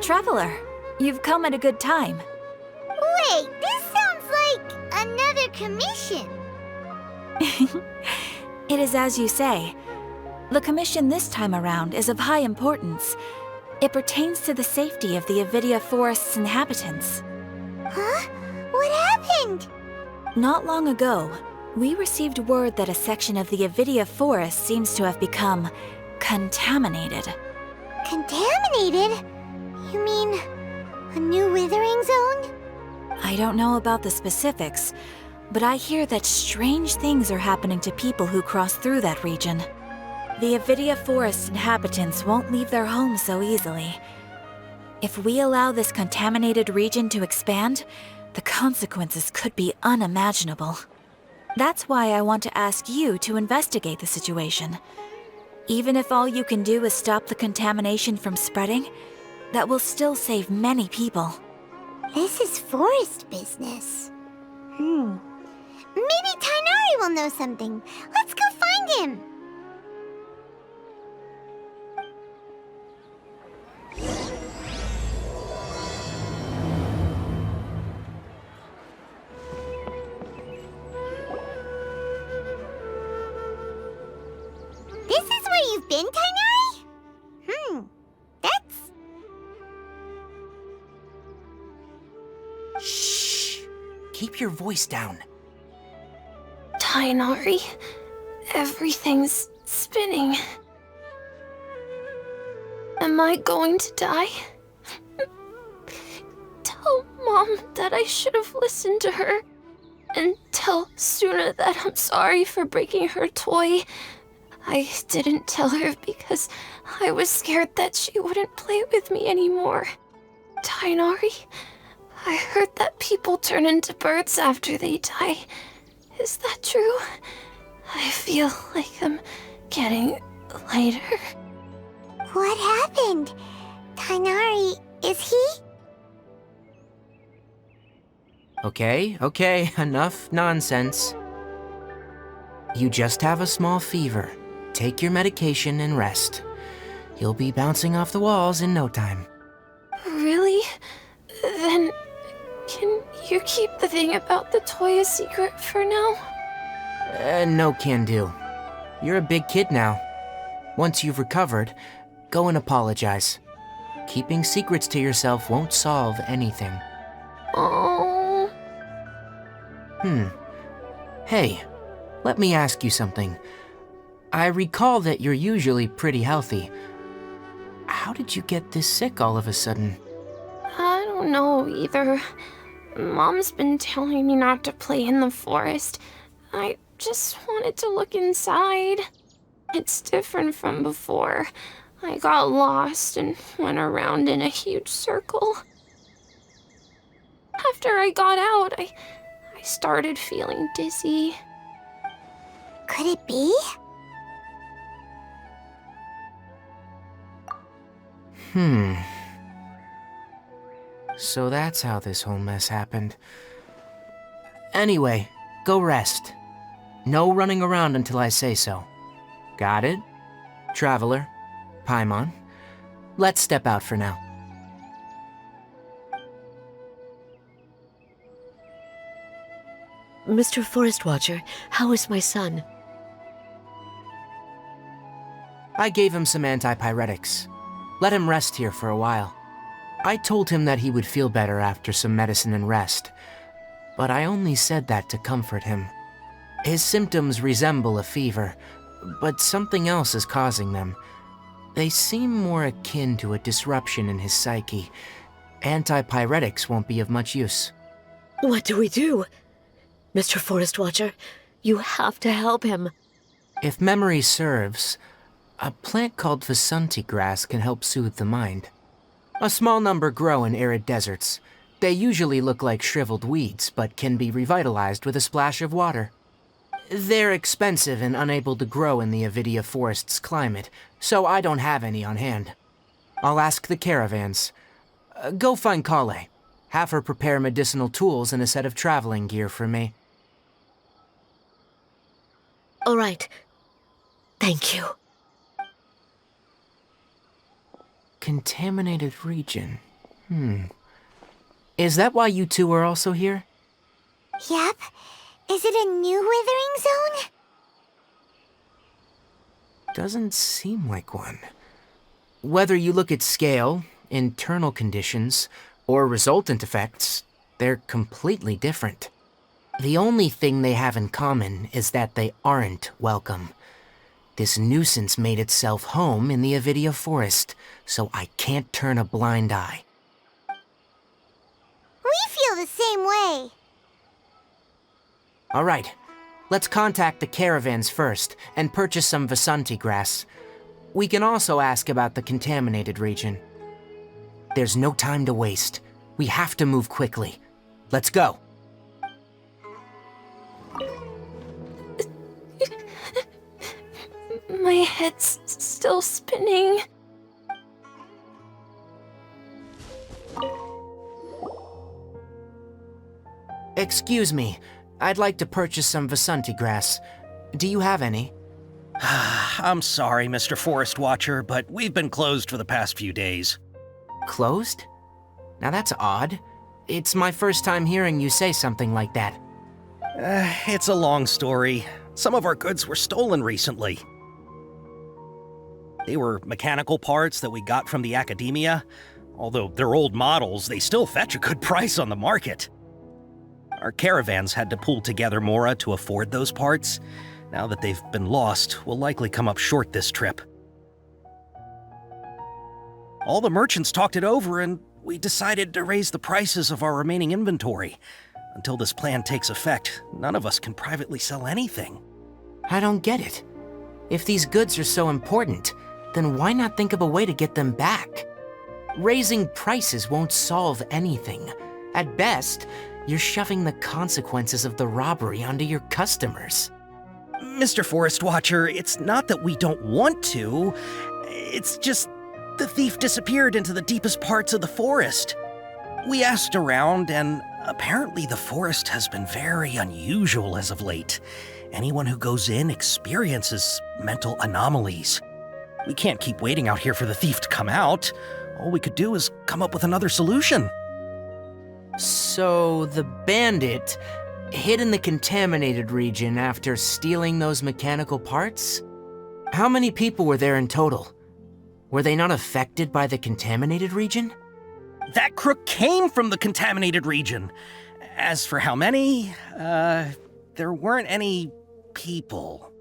Traveler, you've come at a good time. Wait, this sounds like another commission. It is as you say. The commission this time around is of high importance. It pertains to the safety of the Avidia Forest's inhabitants. Huh? What happened? Not long ago, we received word that a section of the Avidia Forest seems to have become contaminated. Contaminated? You mean a new withering zone? I don't know about the specifics, but I hear that strange things are happening to people who cross through that region. The Avidia Forest inhabitants won't leave their homes so easily. If we allow this contaminated region to expand, the consequences could be unimaginable. That's why I want to ask you to investigate the situation. Even if all you can do is stop the contamination from spreading, that will still save many people. This is forest business. Maybe Tighnari will know something. Let's go find him. This is where you've been, Tighnari? That's... Shh! Keep your voice down. Tighnari, everything's spinning. Am I going to die? Tell Mom that I should have listened to her. And tell Suna that I'm sorry for breaking her toy. I didn't tell her because I was scared that she wouldn't play with me anymore. Tighnari, I heard that people turn into birds after they die. Is that true? I feel like I'm getting lighter. What happened? Tighnari, is he? Okay, enough nonsense. You just have a small fever. Take your medication and rest. You'll be bouncing off the walls in no time. Really? Then, can you keep the thing about the toy a secret for now? No can do. You're a big kid now. Once you've recovered, go and apologize. Keeping secrets to yourself won't solve anything. Oh. Hey, let me ask you something. I recall that you're usually pretty healthy. How did you get this sick all of a sudden? I don't know either. Mom's been telling me not to play in the forest. I just wanted to look inside. It's different from before. I got lost and went around in a huge circle. After I got out, I started feeling dizzy. Could it be? So that's how this whole mess happened. Anyway, go rest. No running around until I say so. Got it? Traveler, Paimon, let's step out for now. Mr. Forest Watcher, how is my son? I gave him some antipyretics. Let him rest here for a while. I told him that he would feel better after some medicine and rest, but I only said that to comfort him. His symptoms resemble a fever, but something else is causing them. They seem more akin to a disruption in his psyche. Antipyretics won't be of much use. What do we do? Mr. Forest Watcher, you have to help him. If memory serves, a plant called Vasanti grass can help soothe the mind. A small number grow in arid deserts. They usually look like shriveled weeds, but can be revitalized with a splash of water. They're expensive and unable to grow in the Avidia Forest's climate, so I don't have any on hand. I'll ask the caravans. Go find Kale. Have her prepare medicinal tools and a set of traveling gear for me. All right. Thank you. Contaminated region. Is that why you two are also here? Yep. Is it a new withering zone? Doesn't seem like one. Whether you look at scale, internal conditions, or resultant effects, they're completely different. The only thing they have in common is that they aren't welcome. This nuisance made itself home in the Avidia Forest, so I can't turn a blind eye. We feel the same way. All right, let's contact the caravans first and purchase some Vasanti grass. We can also ask about the contaminated region. There's no time to waste. We have to move quickly. Let's go. My head's still spinning. Excuse me, I'd like to purchase some Vasanti grass. Do you have any? I'm sorry, Mr. Forest Watcher, but we've been closed for the past few days. Closed? Now that's odd. It's my first time hearing you say something like that. It's a long story. Some of our goods were stolen recently. They were mechanical parts that we got from the academia. Although they're old models, they still fetch a good price on the market. Our caravans had to pool together more to afford those parts. Now that they've been lost, we'll likely come up short this trip. All the merchants talked it over, and we decided to raise the prices of our remaining inventory. Until this plan takes effect, none of us can privately sell anything. I don't get it. If these goods are so important, then why not think of a way to get them back? Raising prices won't solve anything. At best, you're shoving the consequences of the robbery onto your customers. Mr. Forest Watcher, it's not that we don't want to. It's just the thief disappeared into the deepest parts of the forest. We asked around, and apparently the forest has been very unusual as of late. Anyone who goes in experiences mental anomalies. We can't keep waiting out here for the thief to come out. All we could do is come up with another solution. So the bandit hid in the contaminated region after stealing those mechanical parts? How many people were there in total? Were they not affected by the contaminated region? That crook came from the contaminated region. As for how many, there weren't any people.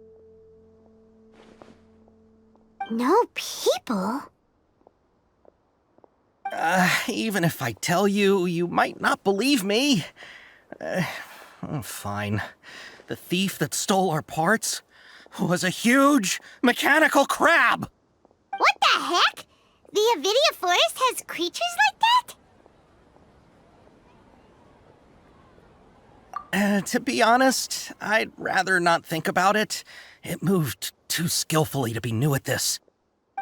No people? Even if I tell you, you might not believe me. Fine. The thief that stole our parts was a huge mechanical crab! What the heck? The Avidia Forest has creatures like that? To be honest, I'd rather not think about it. It moved too skillfully to be new at this.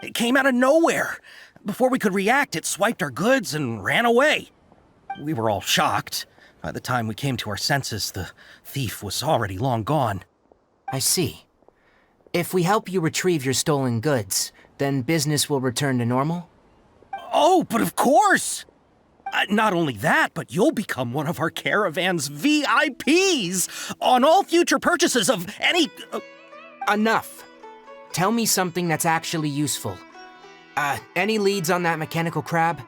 It came out of nowhere. Before we could react, it swiped our goods and ran away. We were all shocked. By the time we came to our senses, the thief was already long gone. I see. If we help you retrieve your stolen goods, then business will return to normal? Oh, but of course! Not only that, but you'll become one of our caravan's VIPs on all future purchases of any... Enough. Tell me something that's actually useful. Any leads on that mechanical crab?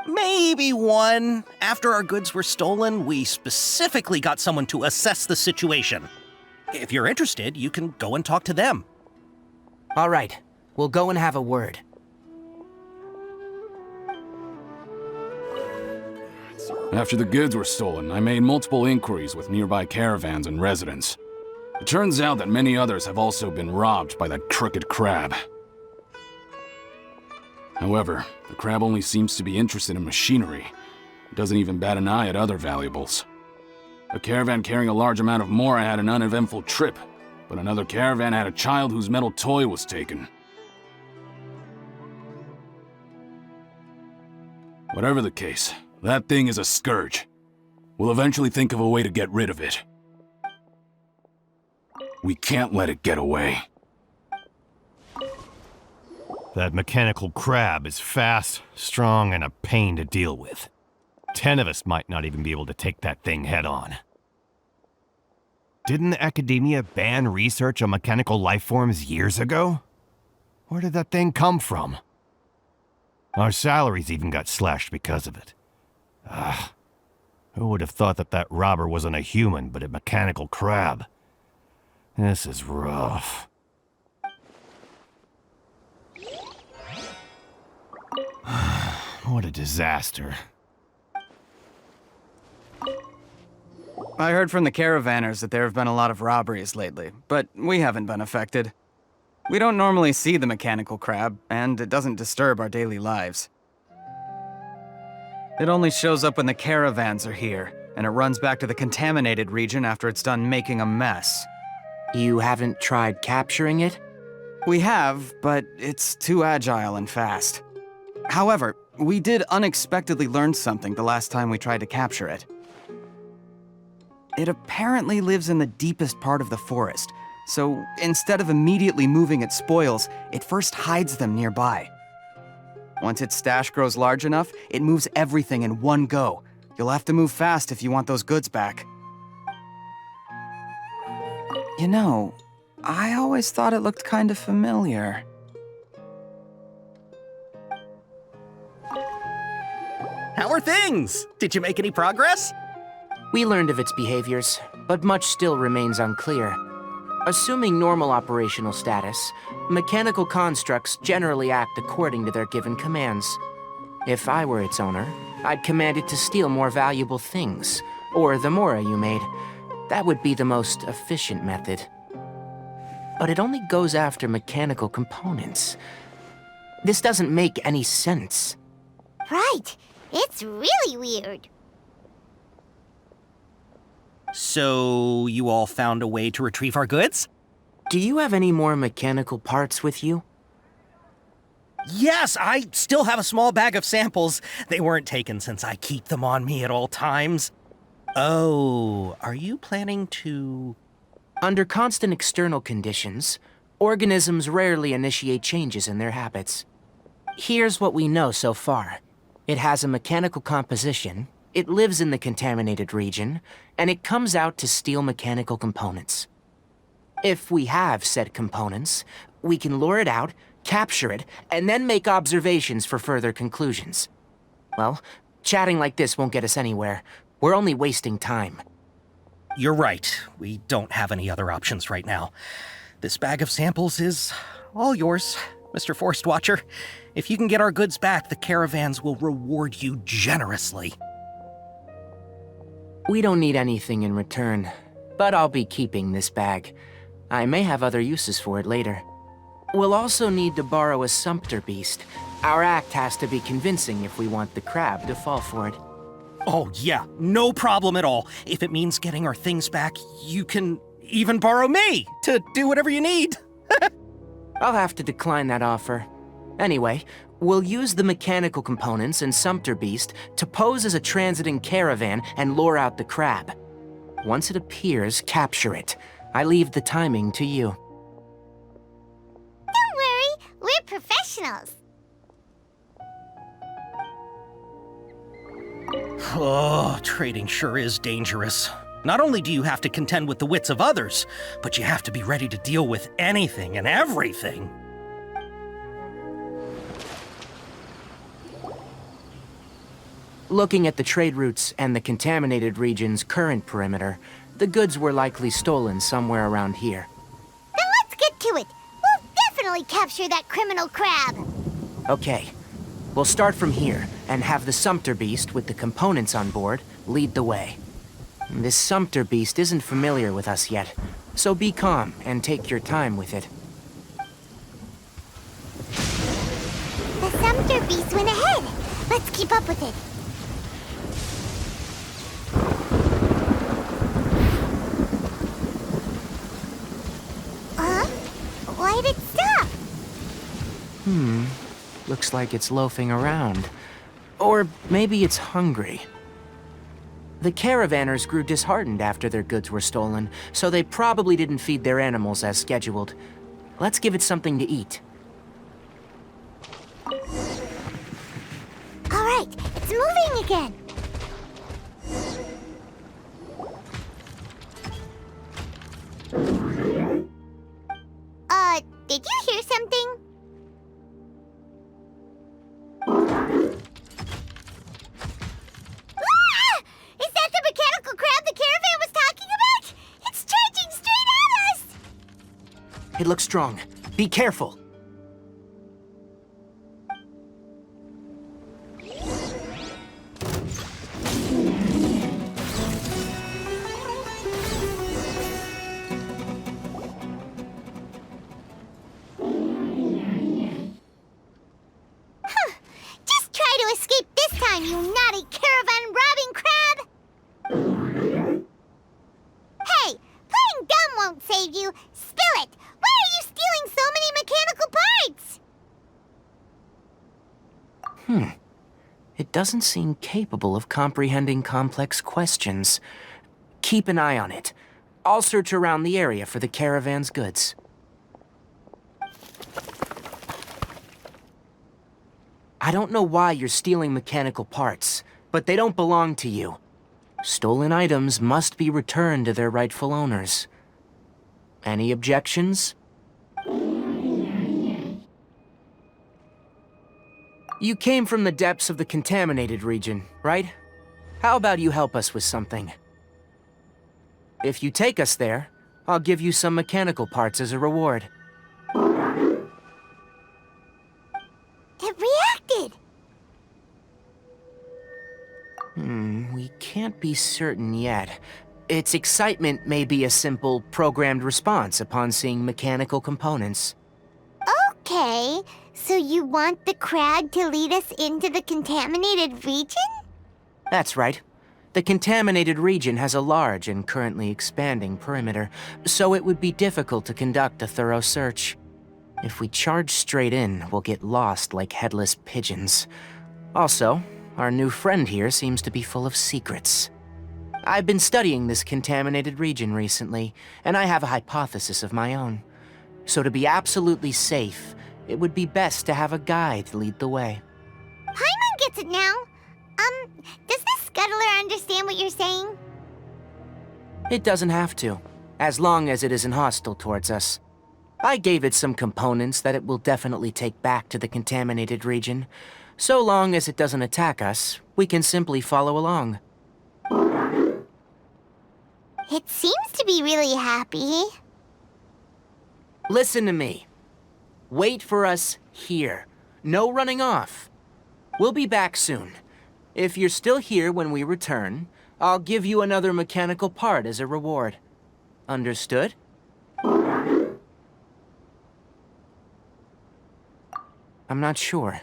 Maybe one. After our goods were stolen, we specifically got someone to assess the situation. If you're interested, you can go and talk to them. All right, we'll go and have a word. After the goods were stolen, I made multiple inquiries with nearby caravans and residents. It turns out that many others have also been robbed by that crooked crab. However, the crab only seems to be interested in machinery. It doesn't even bat an eye at other valuables. A caravan carrying a large amount of Mora had an uneventful trip, but another caravan had a child whose metal toy was taken. Whatever the case, that thing is a scourge. We'll eventually think of a way to get rid of it. We can't let it get away. That mechanical crab is fast, strong, and a pain to deal with. 10 of us might not even be able to take that thing head on. Didn't academia ban research on mechanical life forms years ago? Where did that thing come from? Our salaries even got slashed because of it. Who would have thought that that robber wasn't a human, but a mechanical crab? This is rough. What a disaster. I heard from the caravanners that there have been a lot of robberies lately, but we haven't been affected. We don't normally see the mechanical crab, and it doesn't disturb our daily lives. It only shows up when the caravans are here, and it runs back to the contaminated region after it's done making a mess. You haven't tried capturing it? We have, but it's too agile and fast. However, we did unexpectedly learn something the last time we tried to capture it. It apparently lives in the deepest part of the forest, so instead of immediately moving its spoils, it first hides them nearby. Once its stash grows large enough, it moves everything in one go. You'll have to move fast if you want those goods back. You know, I always thought it looked kind of familiar. How are things? Did you make any progress? We learned of its behaviors, but much still remains unclear. Assuming normal operational status, mechanical constructs generally act according to their given commands. If I were its owner, I'd command it to steal more valuable things, or the mora you made. That would be the most efficient method. But it only goes after mechanical components. This doesn't make any sense. Right. It's really weird. So, you all found a way to retrieve our goods? Do you have any more mechanical parts with you? Yes, I still have a small bag of samples. They weren't taken since I keep them on me at all times. Oh, are you planning to... Under constant external conditions, organisms rarely initiate changes in their habits. Here's what we know so far. It has a mechanical composition, it lives in the contaminated region, and it comes out to steal mechanical components. If we have said components, we can lure it out, capture it, and then make observations for further conclusions. Well, chatting like this won't get us anywhere. We're only wasting time. You're right. We don't have any other options right now. This bag of samples is all yours, Mr. Forest Watcher. If you can get our goods back, the caravans will reward you generously. We don't need anything in return, but I'll be keeping this bag. I may have other uses for it later. We'll also need to borrow a sumpter beast. Our act has to be convincing if we want the crab to fall for it. Oh yeah, no problem at all. If it means getting our things back, you can even borrow me to do whatever you need. I'll have to decline that offer. Anyway, we'll use the mechanical components and Sumpter Beast to pose as a transiting caravan and lure out the crab. Once it appears, capture it. I leave the timing to you. Don't worry, we're professionals. Oh, trading sure is dangerous. Not only do you have to contend with the wits of others, but you have to be ready to deal with anything and everything. Looking at the trade routes and the contaminated region's current perimeter, the goods were likely stolen somewhere around here. Then let's get to it. We'll definitely capture that criminal crab. Okay, we'll start from here and have the Sumpter Beast with the components on board lead the way. This Sumpter Beast isn't familiar with us yet, so be calm and take your time with it. The Sumpter Beast went ahead. Let's keep up with it. Why'd it stop? Looks like it's loafing around. Or maybe it's hungry. The caravanners grew disheartened after their goods were stolen, so they probably didn't feed their animals as scheduled. Let's give it something to eat. It's moving again. Did you hear something? Ah! Is that the mechanical crab the caravan was talking about? It's charging straight at us! It looks strong. Be careful. Just try to escape this time, you naughty caravan-robbing crab! Hey, playing dumb won't save you. Spill it! Why are you stealing so many mechanical parts? It doesn't seem capable of comprehending complex questions. Keep an eye on it. I'll search around the area for the caravan's goods. I don't know why you're stealing mechanical parts, but they don't belong to you. Stolen items must be returned to their rightful owners. Any objections? You came from the depths of the contaminated region, right? How about you help us with something? If you take us there, I'll give you some mechanical parts as a reward. It reacted! We can't be certain yet. Its excitement may be a simple, programmed response upon seeing mechanical components. Okay, so you want the crab to lead us into the contaminated region? That's right. The contaminated region has a large and currently expanding perimeter, so it would be difficult to conduct a thorough search. If we charge straight in, we'll get lost like headless pigeons. Also, our new friend here seems to be full of secrets. I've been studying this contaminated region recently, and I have a hypothesis of my own. So to be absolutely safe, it would be best to have a guide lead the way. Paimon gets it now. Does the scuttler understand what you're saying? It doesn't have to, as long as it isn't hostile towards us. I gave it some components that it will definitely take back to the contaminated region. So long as it doesn't attack us, we can simply follow along. It seems to be really happy. Listen to me. Wait for us here. No running off. We'll be back soon. If you're still here when we return, I'll give you another mechanical part as a reward. Understood? I'm not sure.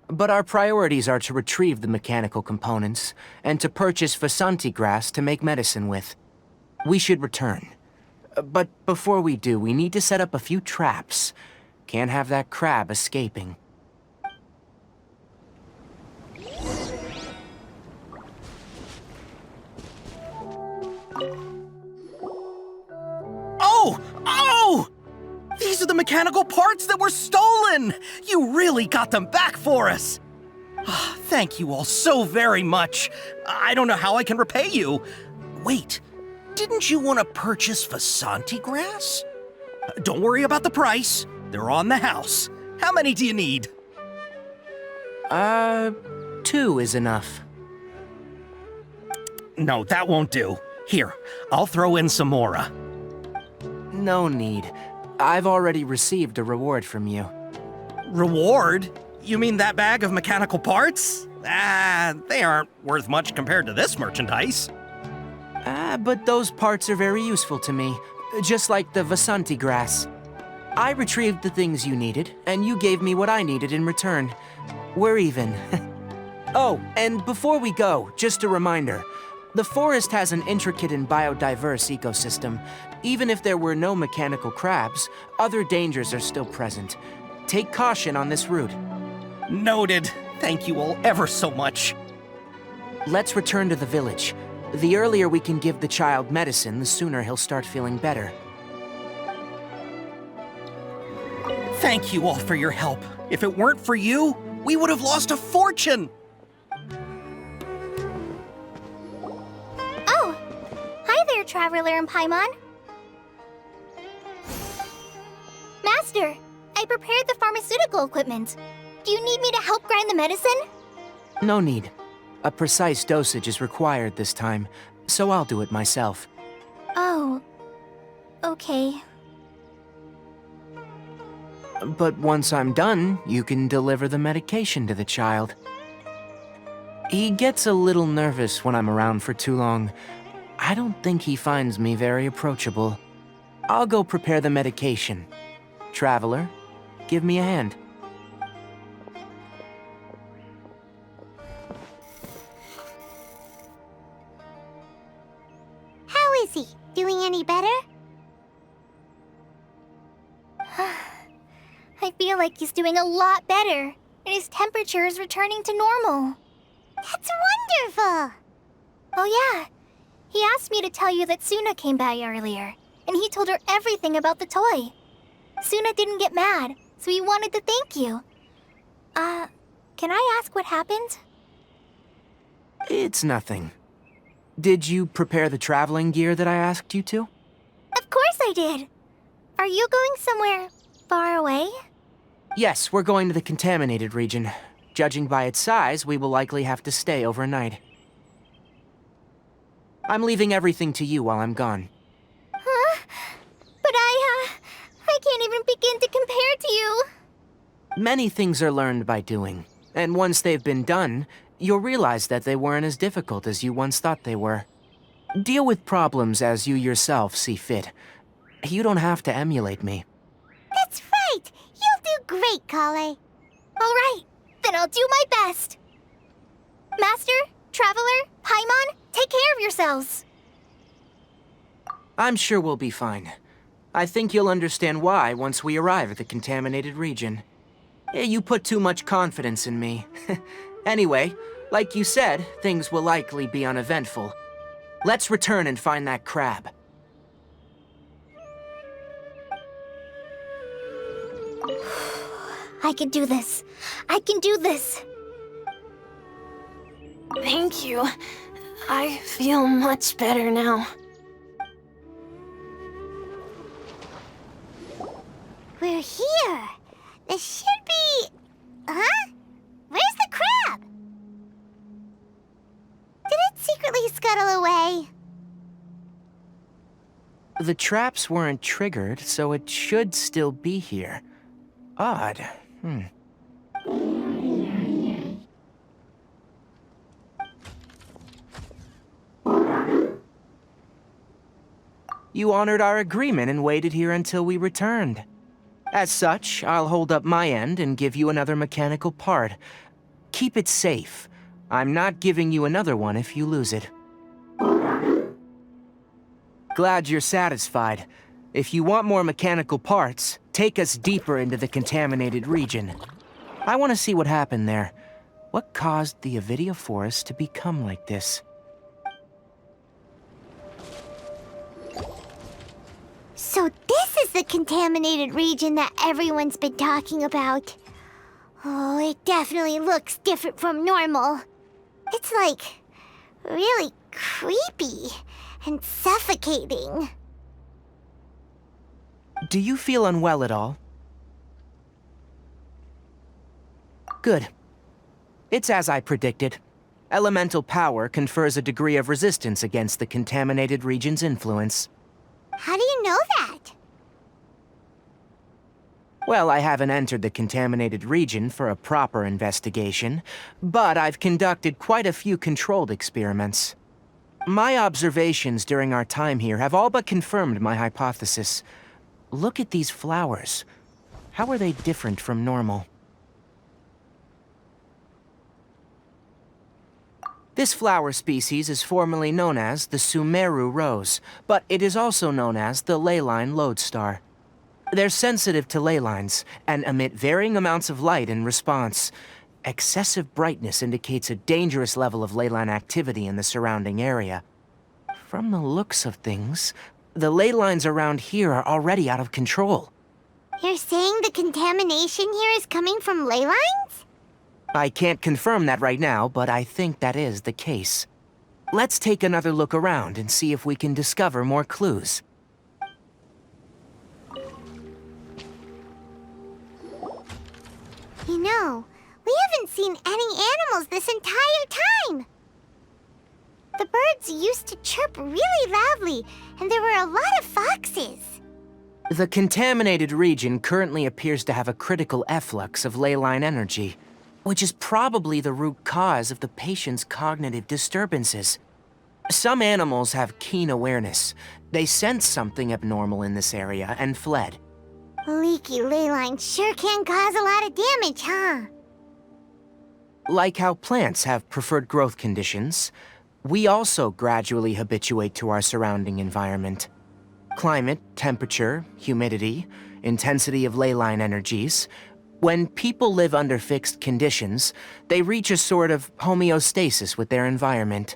But our priorities are to retrieve the mechanical components, and to purchase Vasanti grass to make medicine with. We should return. But before we do, we need to set up a few traps. Can't have that crab escaping. Oh! Oh! These are the mechanical parts that were stolen! You really got them back for us! Thank you all so very much. I don't know how I can repay you. Wait, didn't you want to purchase Vasanti grass? Don't worry about the price. They're on the house. How many do you need? 2 is enough. No, that won't do. Here, I'll throw in some more. No need. I've already received a reward from you. Reward? You mean that bag of mechanical parts? They aren't worth much compared to this merchandise. But those parts are very useful to me, just like the Vasanti grass. I retrieved the things you needed, and you gave me what I needed in return. We're even. Oh, and before we go, just a reminder. The forest has an intricate and biodiverse ecosystem. Even if there were no mechanical crabs, other dangers are still present. Take caution on this route. Noted. Thank you all ever so much. Let's return to the village. The earlier we can give the child medicine, the sooner he'll start feeling better. Thank you all for your help. If it weren't for you, we would have lost a fortune. Traveler and Paimon. Master, I prepared the pharmaceutical equipment. Do you need me to help grind the medicine? No need. A precise dosage is required this time, so I'll do it myself. Oh, okay. But once I'm done, you can deliver the medication to the child. He gets a little nervous when I'm around for too long. I don't think he finds me very approachable. I'll go prepare the medication. Traveler, give me a hand. How is he? Doing any better? I feel like he's doing a lot better, and his temperature is returning to normal. That's wonderful! Oh yeah, he asked me to tell you that Suna came by earlier, and he told her everything about the toy. Suna didn't get mad, so he wanted to thank you. Can I ask what happened? It's nothing. Did you prepare the traveling gear that I asked you to? Of course I did! Are you going somewhere far away? Yes, we're going to the contaminated region. Judging by its size, we will likely have to stay overnight. I'm leaving everything to you while I'm gone. Huh? But I can't even begin to compare to you. Many things are learned by doing, and once they've been done, you'll realize that they weren't as difficult as you once thought they were. Deal with problems as you yourself see fit. You don't have to emulate me. That's right! You'll do great, Kale. All right, then I'll do my best. Master, Traveler, Paimon, take care of yourselves. I'm sure we'll be fine. I think you'll understand why once we arrive at the contaminated region. You put too much confidence in me. Anyway, like you said, things will likely be uneventful. Let's return and find that crab. I can do this. I can do this. Thank you. I feel much better now. We're here. This should be... Huh? Where's the crab? Did it secretly scuttle away? The traps weren't triggered, so it should still be here. Odd. You honored our agreement and waited here until we returned. As such, I'll hold up my end and give you another mechanical part. Keep it safe. I'm not giving you another one if you lose it. Glad you're satisfied. If you want more mechanical parts, take us deeper into the contaminated region. I want to see what happened there. What caused the Avidia forest to become like this? So this is the contaminated region that everyone's been talking about. Oh, it definitely looks different from normal. It's like really creepy and suffocating. Do you feel unwell at all? Good. It's as I predicted. Elemental power confers a degree of resistance against the contaminated region's influence. How do you know that? Well, I haven't entered the contaminated region for a proper investigation, but I've conducted quite a few controlled experiments. My observations during our time here have all but confirmed my hypothesis. Look at these flowers. How are they different from normal? This flower species is formerly known as the Sumeru rose, but it is also known as the leyline lodestar. They're sensitive to ley lines and emit varying amounts of light in response. Excessive brightness indicates a dangerous level of ley line activity in the surrounding area. From the looks of things, the ley lines around here are already out of control. You're saying the contamination here is coming from ley lines? I can't confirm that right now, but I think that is the case. Let's take another look around and see if we can discover more clues. You know, we haven't seen any animals this entire time! The birds used to chirp really loudly, and there were a lot of foxes. The contaminated region currently appears to have a critical efflux of ley line energy, which is probably the root cause of the patient's cognitive disturbances. Some animals have keen awareness. They sensed something abnormal in this area and fled. Leaky ley lines sure can cause a lot of damage, huh? Like how plants have preferred growth conditions, we also gradually habituate to our surrounding environment. Climate, temperature, humidity, intensity of ley line energies. When people live under fixed conditions, they reach a sort of homeostasis with their environment.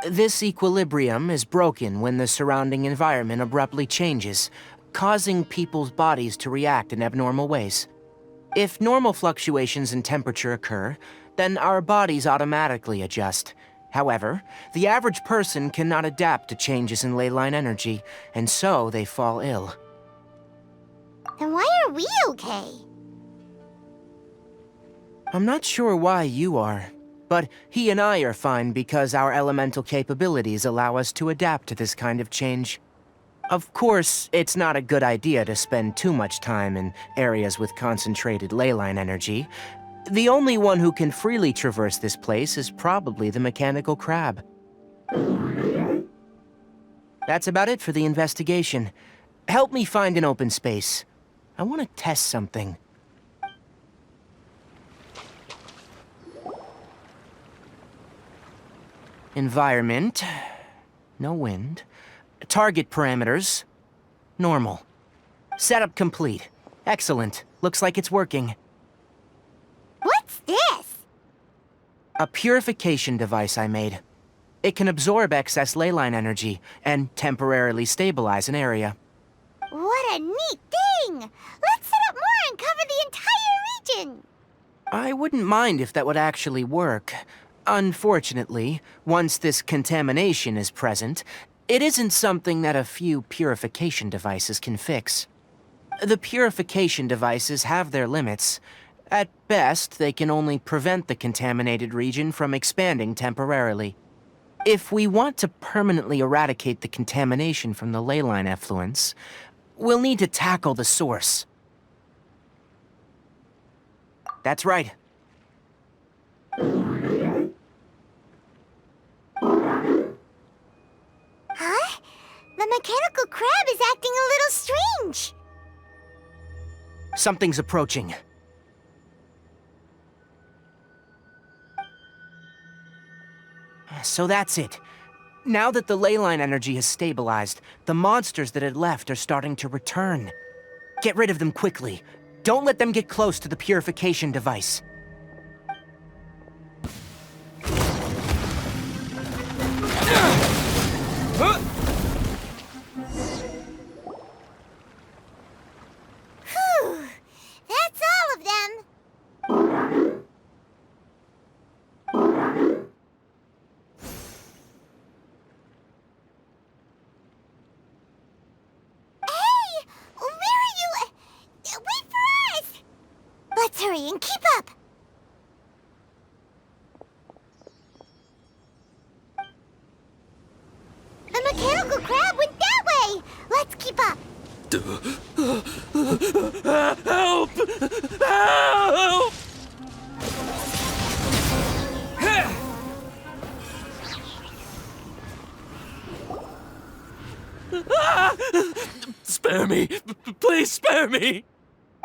This equilibrium is broken when the surrounding environment abruptly changes, causing people's bodies to react in abnormal ways. If normal fluctuations in temperature occur, then our bodies automatically adjust. However, the average person cannot adapt to changes in ley line energy, and so they fall ill. Then why are we okay? I'm not sure why you are, but he and I are fine because our elemental capabilities allow us to adapt to this kind of change. Of course, it's not a good idea to spend too much time in areas with concentrated ley line energy. The only one who can freely traverse this place is probably the mechanical crab. That's about it for the investigation. Help me find an open space. I want to test something. Environment. No wind. Target parameters. Normal. Setup complete. Excellent. Looks like it's working. What's this? A purification device I made. It can absorb excess ley line energy and temporarily stabilize an area. What a neat thing! Let's set up more and cover the entire region! I wouldn't mind if that would actually work. Unfortunately, once this contamination is present, it isn't something that a few purification devices can fix. The purification devices have their limits. At best, they can only prevent the contaminated region from expanding temporarily. If we want to permanently eradicate the contamination from the ley line effluents, we'll need to tackle the source. That's right. Huh? The mechanical crab is acting a little strange. Something's approaching. So that's it. Now that the ley line energy has stabilized, the monsters that had left are starting to return. Get rid of them quickly. Don't let them get close to the purification device. Whew! That's all of them! Hey! Where are you? Wait for us! Let's hurry and keep up! The mechanical crab went that way! Let's keep up! Help! Help! Spare me! Please spare me!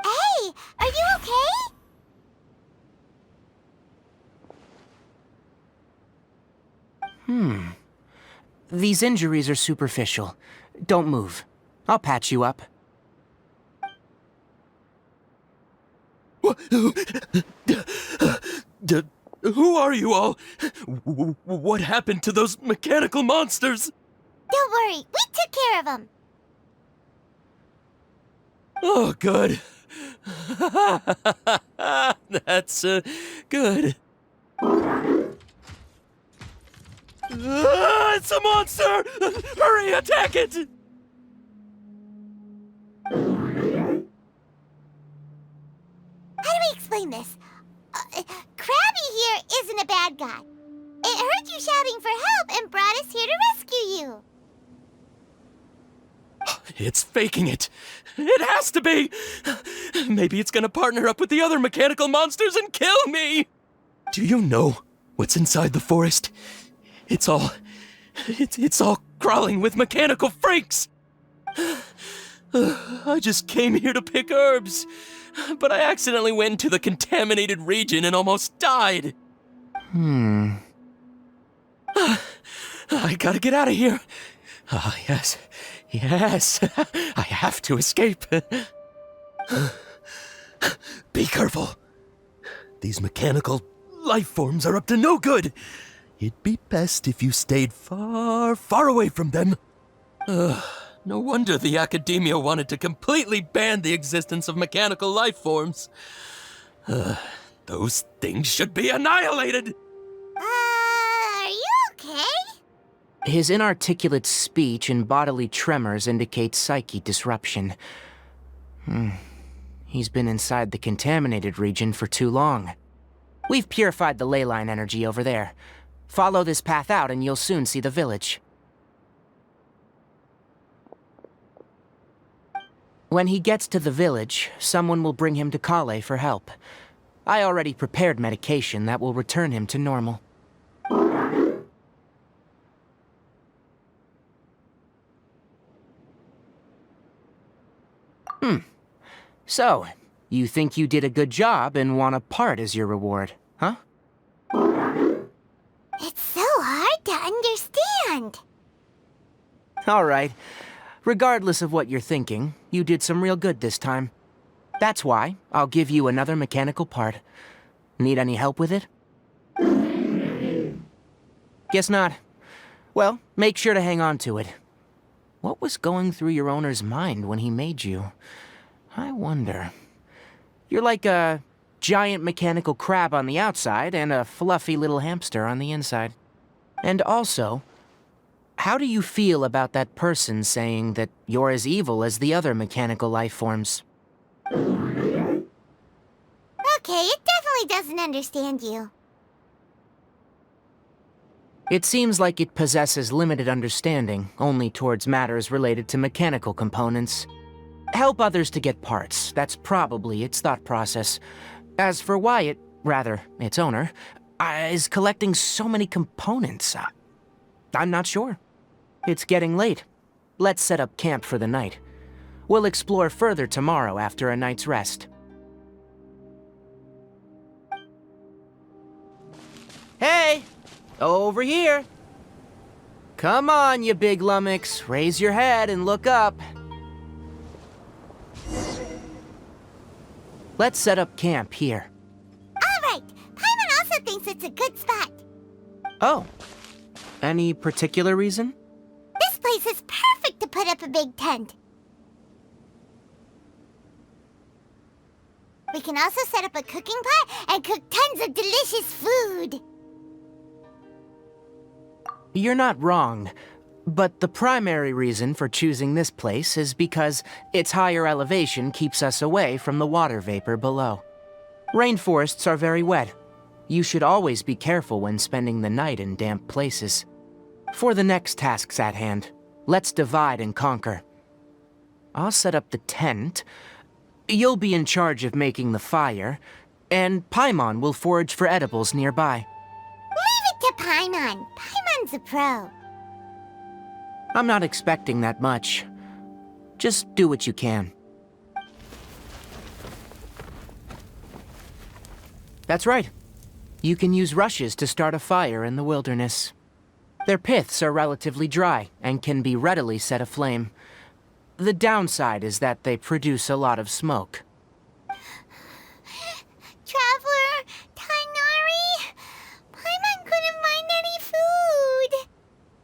Hey! Are you okay? These injuries are superficial. Don't move. I'll patch you up. Who are you all? What happened to those mechanical monsters? Don't worry, we took care of them. Oh, good. That's good. It's a monster! Hurry, attack it! How do we explain this? Krabby here isn't a bad guy. It heard you shouting for help and brought us here to rescue you. It's faking it. It has to be. Maybe it's gonna partner up with the other mechanical monsters and kill me. Do you know what's inside the forest? It's all crawling with mechanical freaks. I just came here to pick herbs, but I accidentally went into the contaminated region and almost died. I gotta get out of here. Ah, yes. Yes. I have to escape. Be careful. These mechanical life forms are up to no good. It'd be best if you stayed far, far away from them. No wonder the academia wanted to completely ban the existence of mechanical life forms. Those things should be annihilated! Are you okay? His inarticulate speech and bodily tremors indicate psyche disruption. He's been inside the contaminated region for too long. We've purified the ley line energy over there. Follow this path out and you'll soon see the village. When he gets to the village, someone will bring him to Kale for help. I already prepared medication that will return him to normal. So, you think you did a good job and want a part as your reward, huh? It's so hard to understand. All right. Regardless of what you're thinking, you did some real good this time. That's why I'll give you another mechanical part. Need any help with it? Guess not. Well, make sure to hang on to it. What was going through your owner's mind when he made you? I wonder. You're like a giant mechanical crab on the outside and a fluffy little hamster on the inside. And also, how do you feel about that person saying that you're as evil as the other mechanical life forms? Okay, it definitely doesn't understand you. It seems like it possesses limited understanding only towards matters related to mechanical components. Help others to get parts, that's probably its thought process. As for why it, rather, its owner, is collecting so many components, I'm not sure. It's getting late. Let's set up camp for the night. We'll explore further tomorrow after a night's rest. Hey! Over here! Come on, you big lummox. Raise your head and look up. Let's set up camp here. All right, Paimon also thinks it's a good spot. Oh. Any particular reason? This place is perfect to put up a big tent. We can also set up a cooking pot and cook tons of delicious food. You're not wrong, but the primary reason for choosing this place is because its higher elevation keeps us away from the water vapor below. Rainforests are very wet. You should always be careful when spending the night in damp places. For the next tasks at hand, let's divide and conquer. I'll set up the tent. You'll be in charge of making the fire, and Paimon will forage for edibles nearby. Leave it to Paimon. Paimon's a pro. I'm not expecting that much. Just do what you can. That's right. You can use rushes to start a fire in the wilderness. Their piths are relatively dry and can be readily set aflame. The downside is that they produce a lot of smoke. Traveler, Tighnari, Paimon couldn't find any food.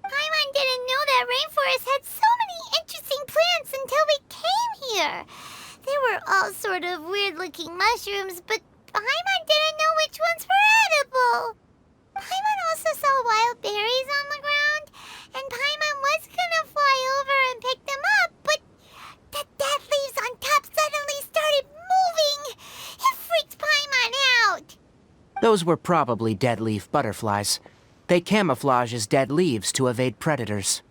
Paimon didn't know that rainforest had so many interesting plants until we came here. They were all sort of weird-looking mushrooms, but Paimon didn't know which ones were edible. Paimon also saw wild berries on the Those were probably dead leaf butterflies. They camouflage as dead leaves to evade predators.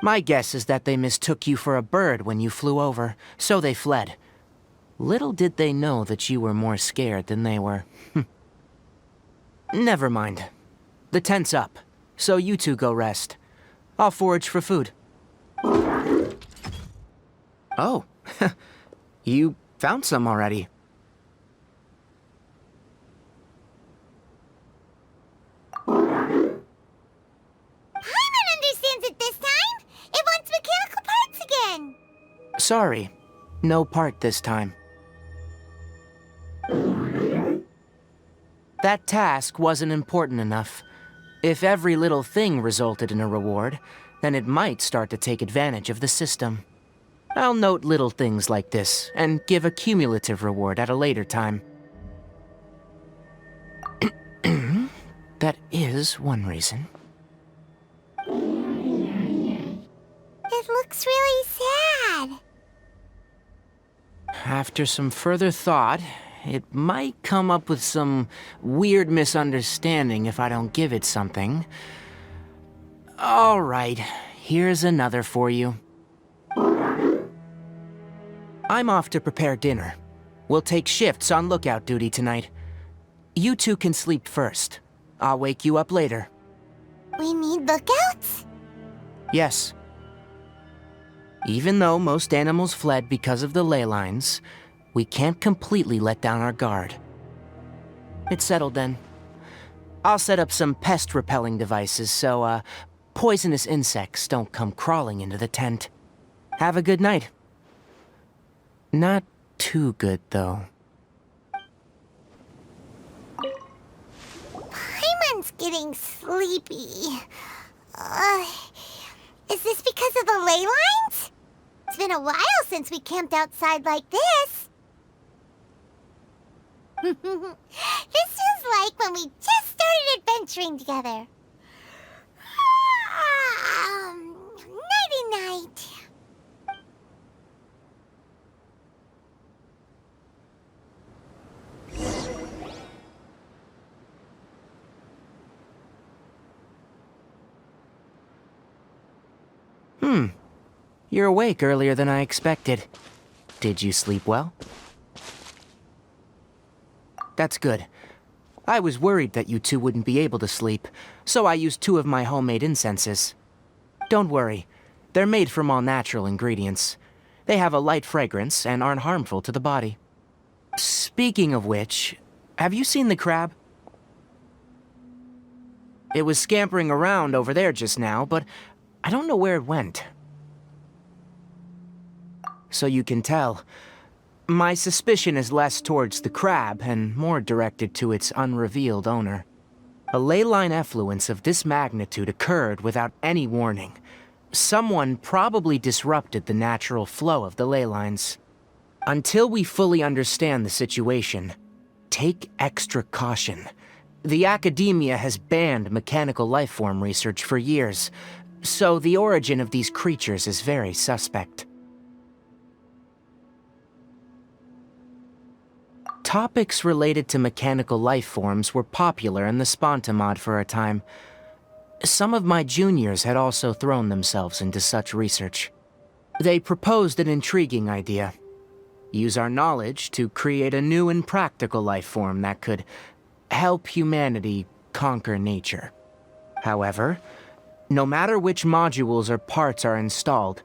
My guess is that they mistook you for a bird when you flew over, so they fled. Little did they know that you were more scared than they were. Never mind. The tent's up, so you two go rest. I'll forage for food. Oh, you found some already. Paimon understands it this time! It wants mechanical parts again! Sorry, no part this time. That task wasn't important enough. If every little thing resulted in a reward, then it might start to take advantage of the system. I'll note little things like this, and give a cumulative reward at a later time. That is one reason. It looks really sad. After some further thought, it might come up with some weird misunderstanding if I don't give it something. All right, here's another for you. I'm off to prepare dinner. We'll take shifts on lookout duty tonight. You two can sleep first. I'll wake you up later. We need lookouts? Yes. Even though most animals fled because of the ley lines, we can't completely let down our guard. It's settled then. I'll set up some pest-repelling devices so, poisonous insects don't come crawling into the tent. Have a good night. Not too good, though. Paimon's getting sleepy. Is this because of the ley lines? It's been a while since we camped outside like this. This is like when we just started adventuring together. Nighty-night. You're awake earlier than I expected. Did you sleep well? That's good. I was worried that you two wouldn't be able to sleep, so I used 2 of my homemade incenses. Don't worry, they're made from all natural ingredients. They have a light fragrance and aren't harmful to the body. Speaking of which, have you seen the crab? It was scampering around over there just now, but I don't know where it went. So you can tell, my suspicion is less towards the crab and more directed to its unrevealed owner. A ley line effluence of this magnitude occurred without any warning. Someone probably disrupted the natural flow of the ley lines. Until we fully understand the situation, take extra caution. The academia has banned mechanical lifeform research for years, so the origin of these creatures is very suspect. Topics related to mechanical lifeforms were popular in the Spontamod for a time. Some of my juniors had also thrown themselves into such research. They proposed an intriguing idea. Use our knowledge to create a new and practical lifeform that could help humanity conquer nature. However, no matter which modules or parts are installed,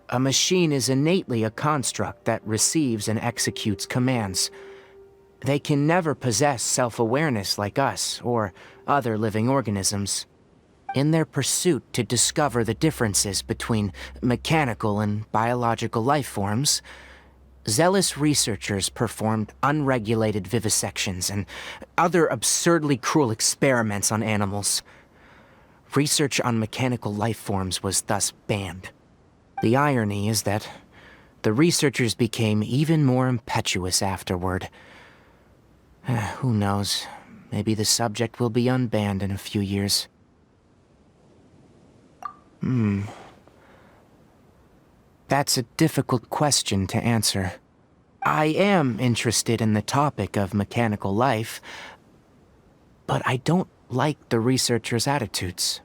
a machine is innately a construct that receives and executes commands. They can never possess self-awareness like us or other living organisms. In their pursuit to discover the differences between mechanical and biological life forms, zealous researchers performed unregulated vivisections and other absurdly cruel experiments on animals. Research on mechanical life forms was thus banned. The irony is that the researchers became even more impetuous afterward. Who knows? Maybe the subject will be unbanned in a few years. That's a difficult question to answer. I am interested in the topic of mechanical life, but I don't like the researchers' attitudes.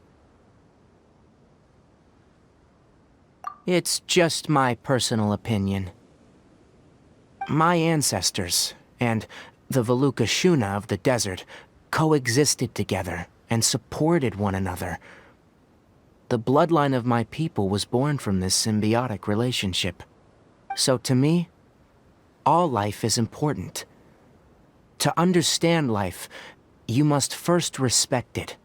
It's just my personal opinion. My ancestors and the Veluca Shuna of the desert coexisted together and supported one another. The bloodline of my people was born from this symbiotic relationship. So to me, all life is important. To understand life, you must first respect it.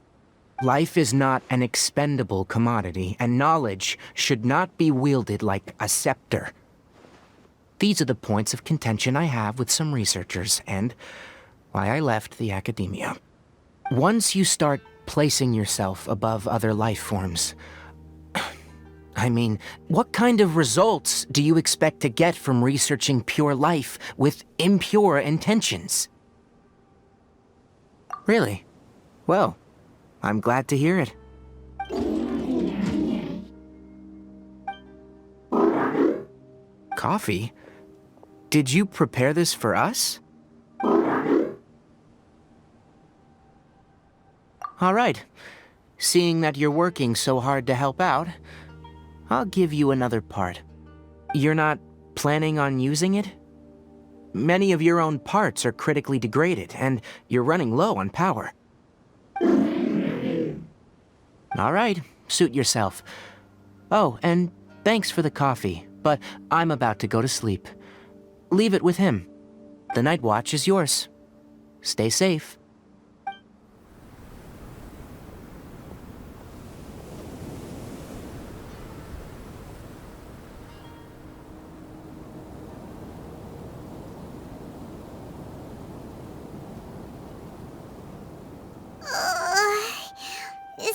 Life is not an expendable commodity, and knowledge should not be wielded like a scepter. These are the points of contention I have with some researchers, and why I left the academia. Once you start placing yourself above other life forms, I mean, what kind of results do you expect to get from researching pure life with impure intentions? Really? Well, I'm glad to hear it. Coffee? Did you prepare this for us? All right. Seeing that you're working so hard to help out, I'll give you another part. You're not planning on using it? Many of your own parts are critically degraded, and you're running low on power. All right, suit yourself. Oh, and thanks for the coffee, but I'm about to go to sleep. Leave it with him. The night watch is yours. Stay safe.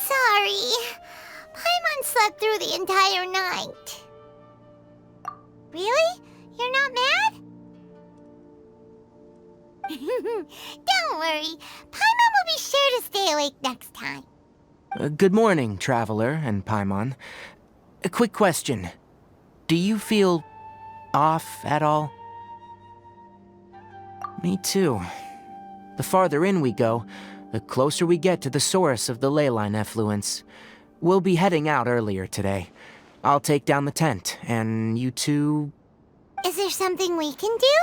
Sorry. Paimon slept through the entire night. Really? You're not mad? Don't worry. Paimon will be sure to stay awake next time. Good morning, Traveler and Paimon. A quick question. Do you feel off at all? Me too. The farther in we go, the closer we get to the source of the leyline effluence. We'll be heading out earlier today. I'll take down the tent, and you two... Is there something we can do?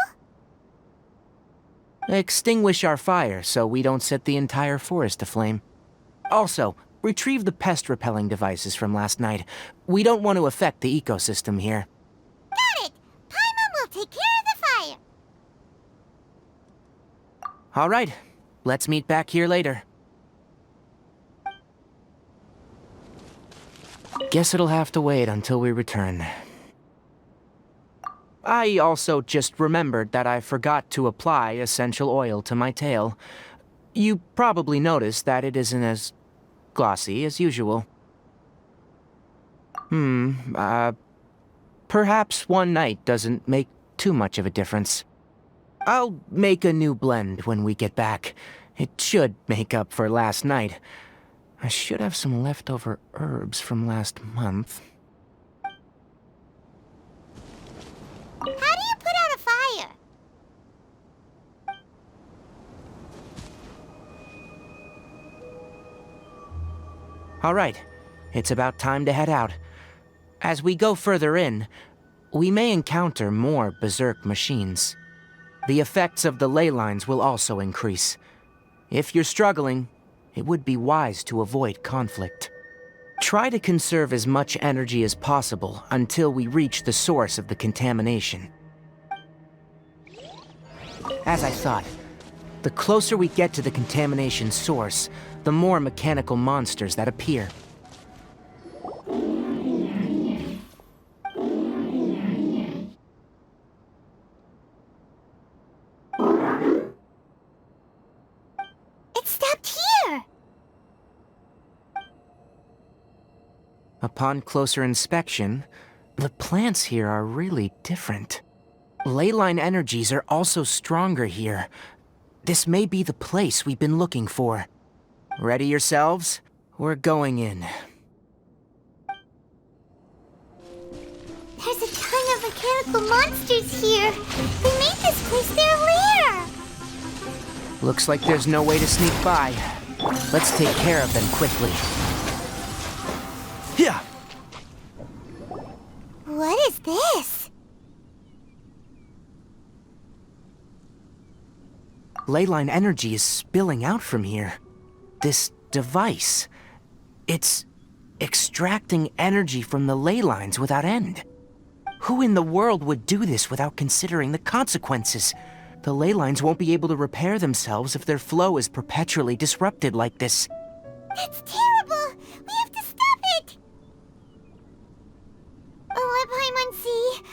extinguish our fire so we don't set the entire forest aflame. Also, retrieve the pest-repelling devices from last night. We don't want to affect the ecosystem here. Got it! Paimon will take care of the fire. All right, let's meet back here later. Guess it'll have to wait until we return. I also just remembered that I forgot to apply essential oil to my tail. You probably noticed that it isn't as glossy as usual. Perhaps one night doesn't make too much of a difference. I'll make a new blend when we get back. It should make up for last night. I should have some leftover herbs from last month. How do you put out a fire? All right, it's about time to head out. As we go further in, we may encounter more berserk machines. The effects of the ley lines will also increase. If you're struggling, it would be wise to avoid conflict. Try to conserve as much energy as possible until we reach the source of the contamination. As I thought, the closer we get to the contamination source, the more mechanical monsters that appear. It stopped here! Upon closer inspection, the plants here are really different. Leyline energies are also stronger here. This may be the place we've been looking for. Ready yourselves? We're going in. There's a ton of mechanical monsters here. They made this place their lair. Looks like there's no way to sneak by. Let's take care of them quickly. Yeah. What is this? Leyline energy is spilling out from here. This device, it's extracting energy from the ley lines without end. Who in the world would do this without considering the consequences? The ley lines won't be able to repair themselves if their flow is perpetually disrupted like this. That's terrible! We have to stop it! Oh, let Paimon see.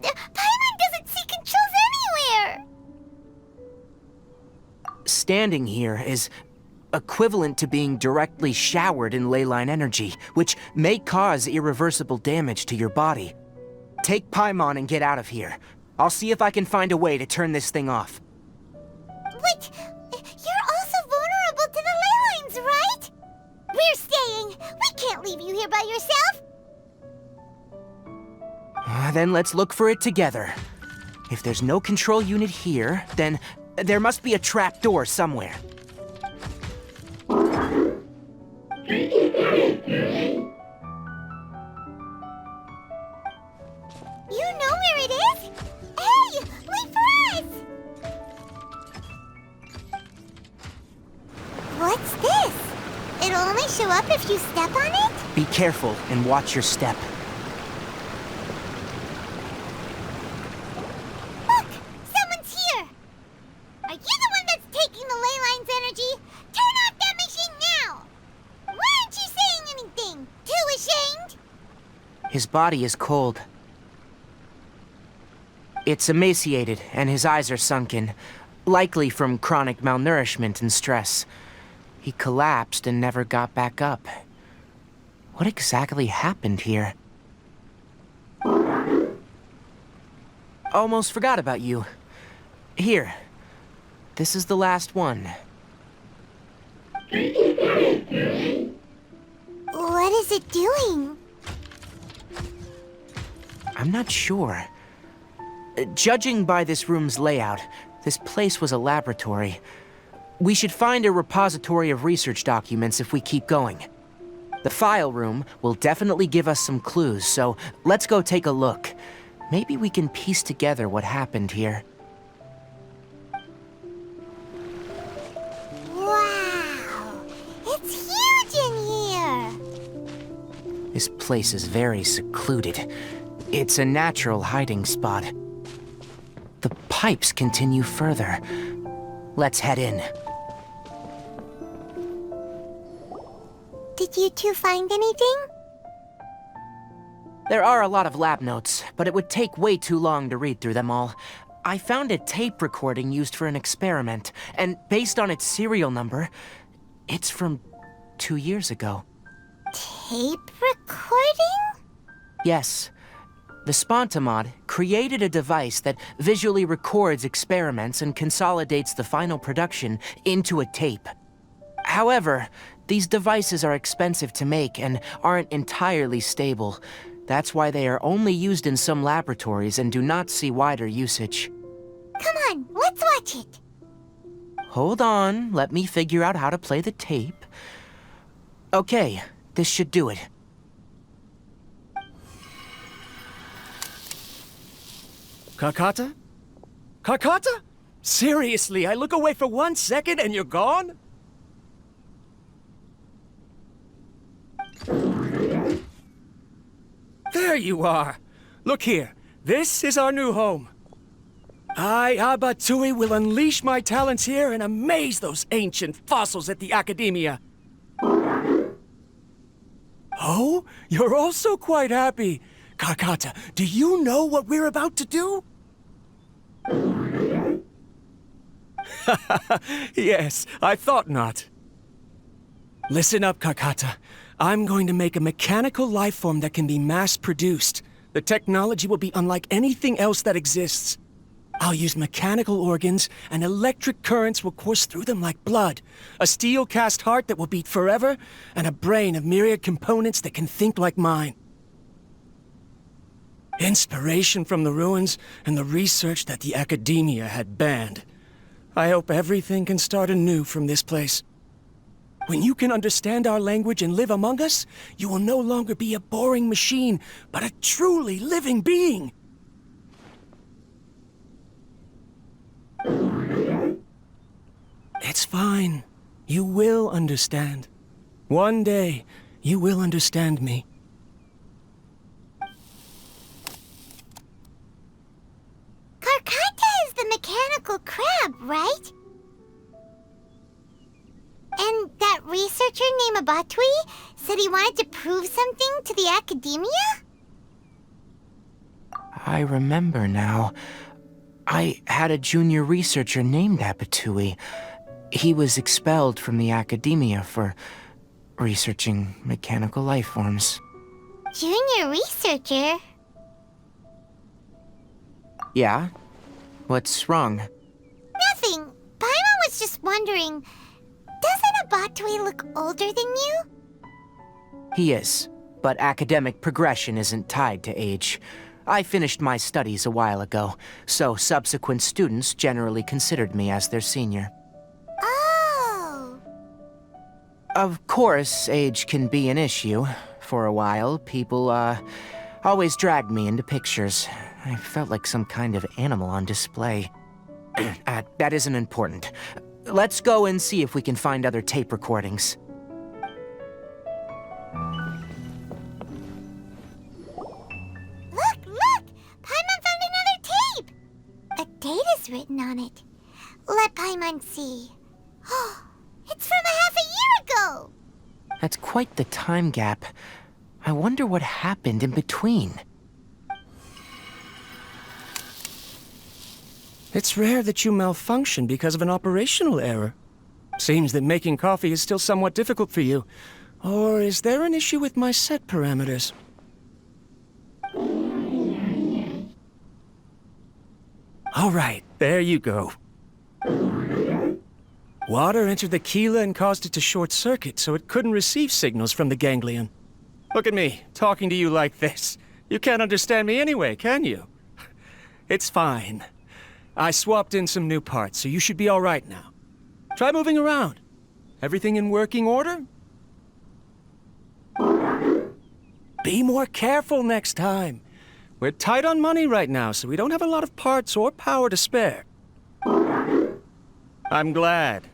Paimon doesn't see controls anywhere! Standing here is equivalent to being directly showered in leyline energy, which may cause irreversible damage to your body. Take Paimon and get out of here. I'll see if I can find a way to turn this thing off. But you're also vulnerable to the ley lines, right? We're staying! We can't leave you here by yourself! Then let's look for it together. If there's no control unit here, then there must be a trap door somewhere. You know where it is? Hey, wait for us! What's this? It'll only show up if you step on it? Be careful and watch your step. Look! Someone's here! Are you the one that's taking the ley line's energy? Turn off that machine now! Why aren't you saying anything? Too ashamed? His body is cold. It's emaciated, and his eyes are sunken, likely from chronic malnourishment and stress. He collapsed and never got back up. What exactly happened here? Almost forgot about you. Here. This is the last one. What is it doing? I'm not sure. Judging by this room's layout, this place was a laboratory. We should find a repository of research documents if we keep going. The file room will definitely give us some clues, so let's go take a look. Maybe we can piece together what happened here. Wow! It's huge in here! This place is very secluded. It's a natural hiding spot. The pipes continue further. Let's head in. Did you two find anything? There are a lot of lab notes, but it would take way too long to read through them all. I found a tape recording used for an experiment, and based on its serial number, it's from 2 years ago. Tape recording? Yes. The Spontamod created a device that visually records experiments and consolidates the final production into a tape. However, these devices are expensive to make and aren't entirely stable. That's why they are only used in some laboratories and do not see wider usage. Come on, let's watch it. Hold on, let me figure out how to play the tape. Okay, this should do it. Kakata? Kakata? Seriously, I look away for 1 second and you're gone? There you are. Look here. This is our new home. I, Abatsui, will unleash my talents here and amaze those ancient fossils at the Academia. Oh, you're also quite happy. Kakata, do you know what we're about to do? Yes, I thought not. Listen up, Kakata. I'm going to make a mechanical life form that can be mass-produced. The technology will be unlike anything else that exists. I'll use mechanical organs, and electric currents will course through them like blood. A steel-cast heart that will beat forever, and a brain of myriad components that can think like mine. Inspiration from the ruins and the research that the academia had banned. I hope everything can start anew from this place. When you can understand our language and live among us, you will no longer be a boring machine, but a truly living being. It's fine. You will understand. One day, you will understand me. Karkata is the mechanical crab, right? And that researcher named Abatui said he wanted to prove something to the academia? I remember now. I had a junior researcher named Abatui. He was expelled from the academia for researching mechanical life forms. Junior researcher? Yeah? What's wrong? Nothing. Paimon was just wondering, doesn't Abatui look older than you? He is, but academic progression isn't tied to age. I finished my studies a while ago, so subsequent students generally considered me as their senior. Oh. Of course, age can be an issue. For a while, people, always dragged me into pictures. I felt like some kind of animal on display. That isn't important. Let's go and see if we can find other tape recordings. Look! Paimon found another tape! A date is written on it. Let Paimon see. Oh, it's from a half a year ago! That's quite the time gap. I wonder what happened in between. It's rare that you malfunction because of an operational error. Seems that making coffee is still somewhat difficult for you. Or is there an issue with my set parameters? All right, there you go. Water entered the chela and caused it to short circuit, so it couldn't receive signals from the ganglion. Look at me, talking to you like this. You can't understand me anyway, can you? It's fine. I swapped in some new parts, so you should be all right now. Try moving around. Everything in working order? Be more careful next time. We're tight on money right now, so we don't have a lot of parts or power to spare. I'm glad.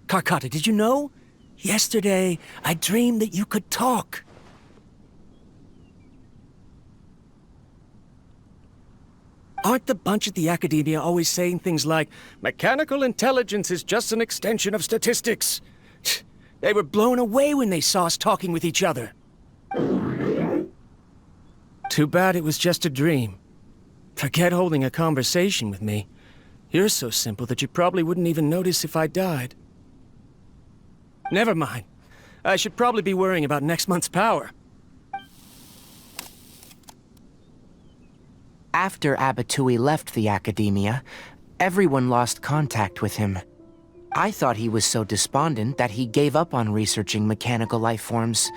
Karkata, did you know? Yesterday, I dreamed that you could talk. Aren't the bunch at the academia always saying things like, mechanical intelligence is just an extension of statistics? They were blown away when they saw us talking with each other. Too bad it was just a dream. Forget holding a conversation with me. You're so simple that you probably wouldn't even notice if I died. Never mind. I should probably be worrying about next month's power. After Abatui left the academia, everyone lost contact with him. I thought he was so despondent that he gave up on researching mechanical life forms.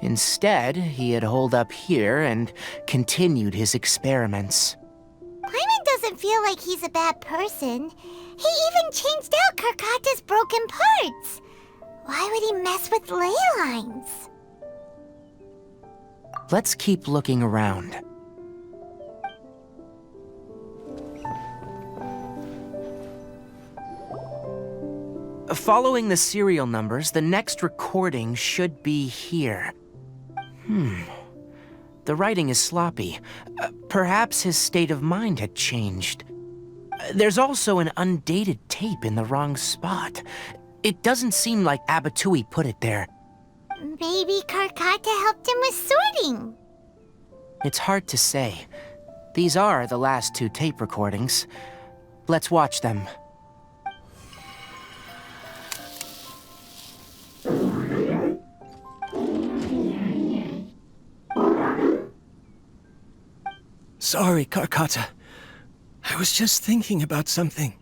Instead, he had holed up here and continued his experiments. Paimon doesn't feel like he's a bad person. He even changed out Karkata's broken parts. Why would he mess with ley lines? Let's keep looking around. Following the serial numbers, the next recording should be here. The writing is sloppy. Perhaps his state of mind had changed. There's also an undated tape in the wrong spot. It doesn't seem like Abatui put it there. Maybe Karkata helped him with sorting. It's hard to say. These are the last two tape recordings. Let's watch them. Sorry, Karkata. I was just thinking about something.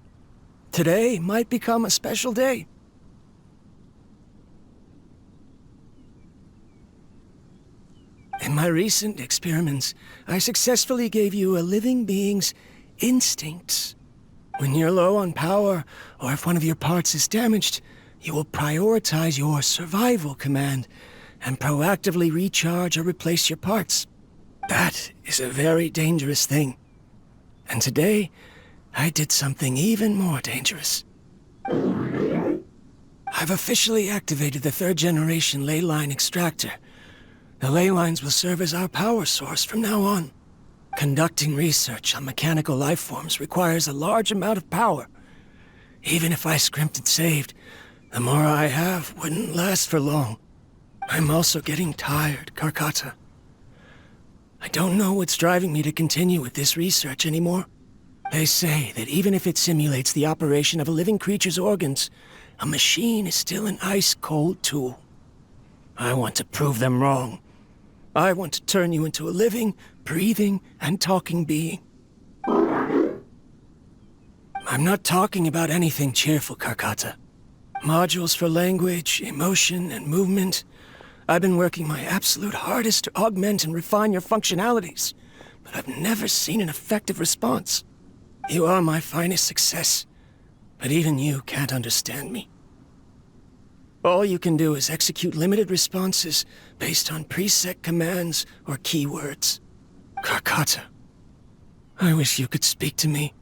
Today might become a special day. In my recent experiments, I successfully gave you a living being's instincts. When you're low on power, or if one of your parts is damaged, you will prioritize your survival command and proactively recharge or replace your parts. That is a very dangerous thing. And today, I did something even more dangerous. I've officially activated the 3rd generation ley line extractor. The ley lines will serve as our power source from now on. Conducting research on mechanical life forms requires a large amount of power. Even if I scrimped and saved, the more I have wouldn't last for long. I'm also getting tired, Karkata. I don't know what's driving me to continue with this research anymore. They say that even if it simulates the operation of a living creature's organs, a machine is still an ice-cold tool. I want to prove them wrong. I want to turn you into a living, breathing, and talking being. I'm not talking about anything cheerful, Karkata. Modules for language, emotion, and movement. I've been working my absolute hardest to augment and refine your functionalities, but I've never seen an effective response. You are my finest success, but even you can't understand me. All you can do is execute limited responses based on preset commands or keywords. Karkata, I wish you could speak to me,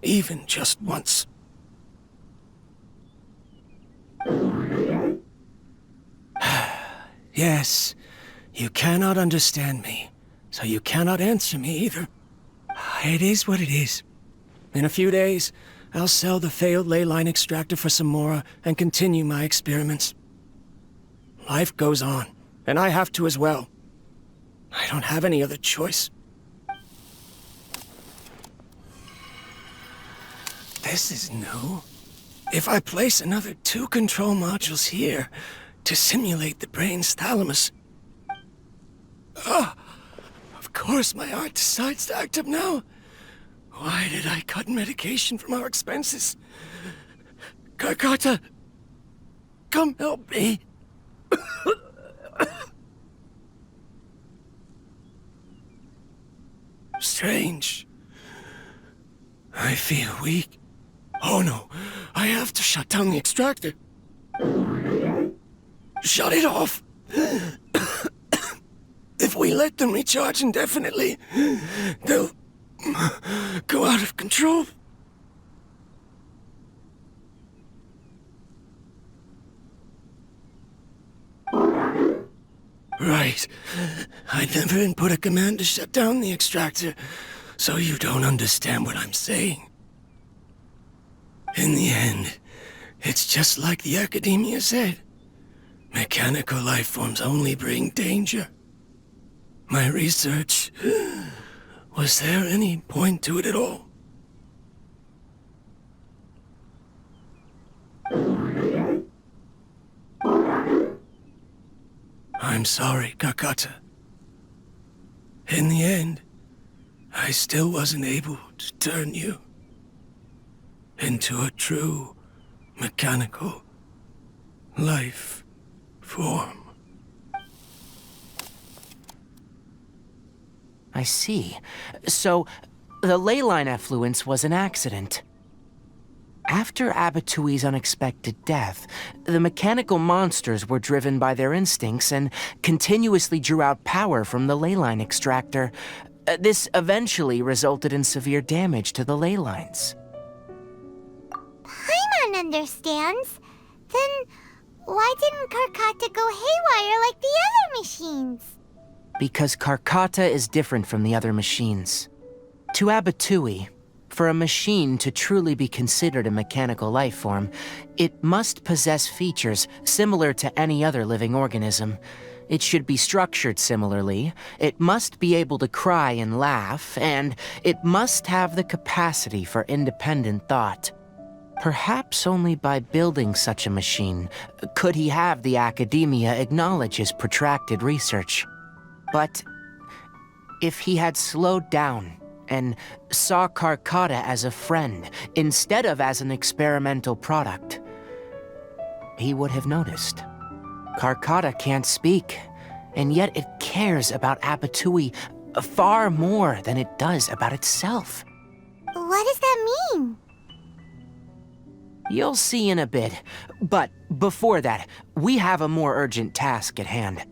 even just once. Yes, you cannot understand me, so you cannot answer me either. It is what it is. In a few days, I'll sell the failed ley line extractor for some more and continue my experiments. Life goes on, and I have to as well. I don't have any other choice. This is new. If I place another 2 control modules here to simulate the brain's thalamus... Of course my heart decides to act up now. Why did I cut medication from our expenses? Karkata, come help me. Strange. I feel weak. Oh no, I have to shut down the extractor. Shut it off. If we let them recharge indefinitely, they'll go out of control. Right. I never input a command to shut down the extractor, so you don't understand what I'm saying. In the end, it's just like the academia said. Mechanical life forms only bring danger. My research... Was there any point to it at all? I'm sorry, Karkata. In the end, I still wasn't able to turn you into a true mechanical life form. I see. So, the ley line effluence was an accident. After Abatui's unexpected death, the mechanical monsters were driven by their instincts and continuously drew out power from the ley line extractor. This eventually resulted in severe damage to the ley lines. Paimon understands. Then why didn't Karkata go haywire like the other machines? Because Karkata is different from the other machines. To Abatui, for a machine to truly be considered a mechanical life form, it must possess features similar to any other living organism. It should be structured similarly, it must be able to cry and laugh, and it must have the capacity for independent thought. Perhaps only by building such a machine could he have the academia acknowledge his protracted research. But if he had slowed down and saw Karkata as a friend instead of as an experimental product, he would have noticed. Karkata can't speak, And yet it cares about Apatui far more than it does about itself. What does that mean? You'll see in a bit, but before that, we have a more urgent task at hand.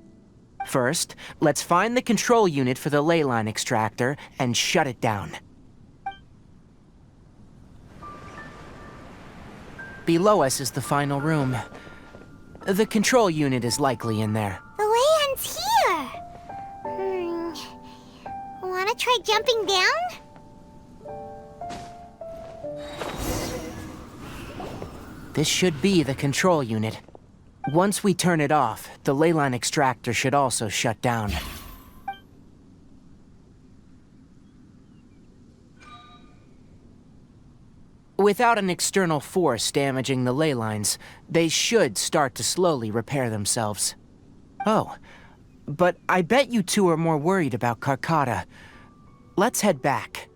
First, let's find the control unit for the leyline extractor and shut it down. Below us is the final room. The control unit is likely in there. The Leon's here! Wanna try jumping down? This should be the control unit. Once we turn it off, the leyline extractor should also shut down. Without an external force damaging the ley lines, they should start to slowly repair themselves. Oh, but I bet you two are more worried about Karkata. Let's head back.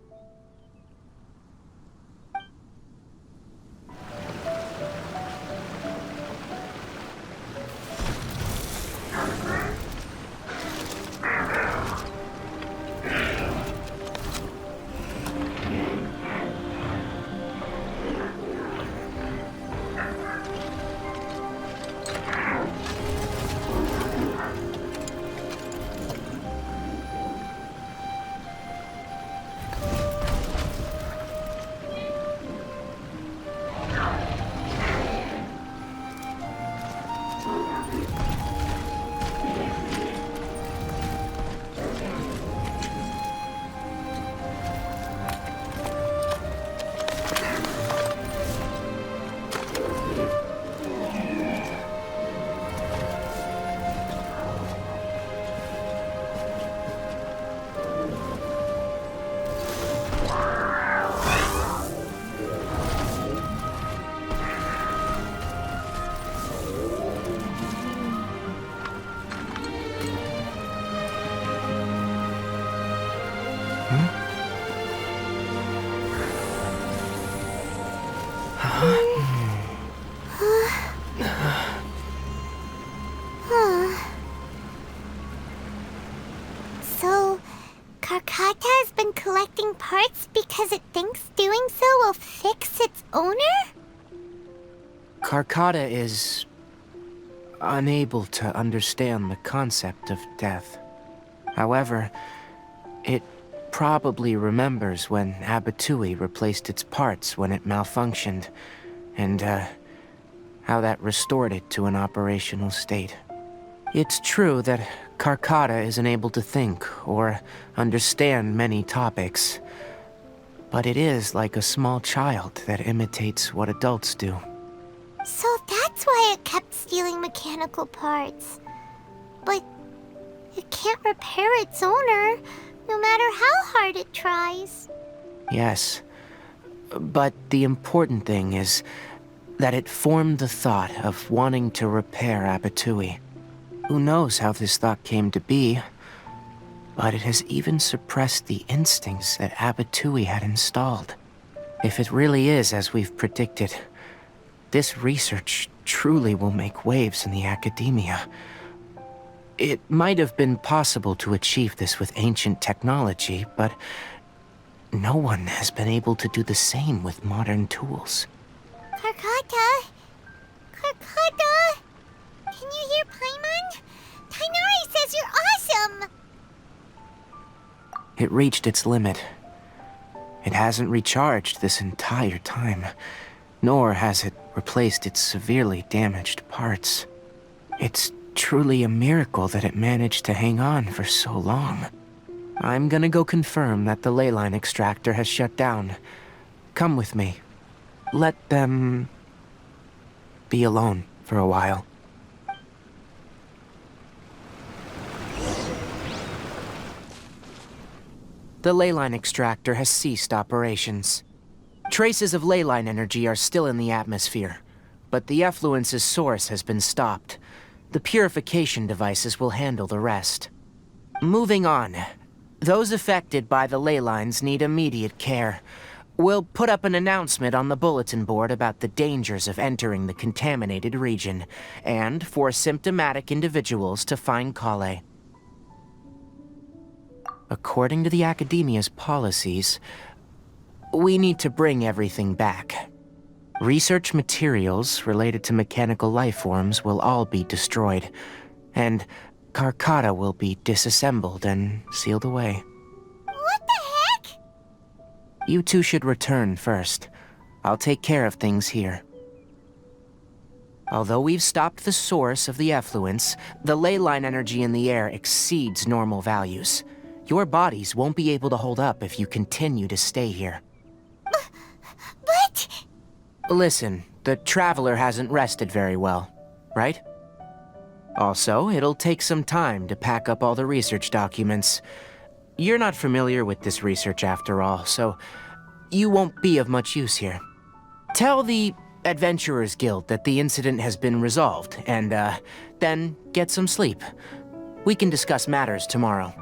So, Karkata has been collecting parts because it thinks doing so will fix its owner? Karkata is unable to understand the concept of death. However, it probably remembers when Abatui replaced its parts when it malfunctioned, and how that restored it to an operational state. It's true that Karkata isn't able to think or understand many topics, but it is like a small child that imitates what adults do. So that's why it kept stealing mechanical parts. But it can't repair its owner, no matter how hard it tries. Yes, but the important thing is that it formed the thought of wanting to repair Abatui. Who knows how this thought came to be, but it has even suppressed the instincts that Abatui had installed. If it really is as we've predicted, this research truly will make waves in the academia. It might have been possible to achieve this with ancient technology, but no one has been able to do the same with modern tools. Karkata? Karkata? Can you hear Paimon? Tighnari says you're awesome! It reached its limit. It hasn't recharged this entire time, nor has it replaced its severely damaged parts. It's truly a miracle that it managed to hang on for so long. I'm gonna go confirm that the leyline extractor has shut down. Come with me. Let them be alone for a while. The leyline extractor has ceased operations. Traces of leyline energy are still in the atmosphere, but the effluence's source has been stopped. The purification devices will handle the rest. Moving on. Those affected by the ley lines need immediate care. We'll put up an announcement on the bulletin board about the dangers of entering the contaminated region, and for symptomatic individuals to find Kale. According to the Academia's policies, we need to bring everything back. Research materials related to mechanical life forms will all be destroyed, and Karkata will be disassembled and sealed away. What the heck? You two should return first. I'll take care of things here. Although we've stopped the source of the effluence, the ley line energy in the air exceeds normal values. Your bodies won't be able to hold up if you continue to stay here. But... Listen, the Traveler hasn't rested very well, right? Also, it'll take some time to pack up all the research documents. You're not familiar with this research after all, so you won't be of much use here. Tell the Adventurers Guild that the incident has been resolved, and, then get some sleep. We can discuss matters tomorrow.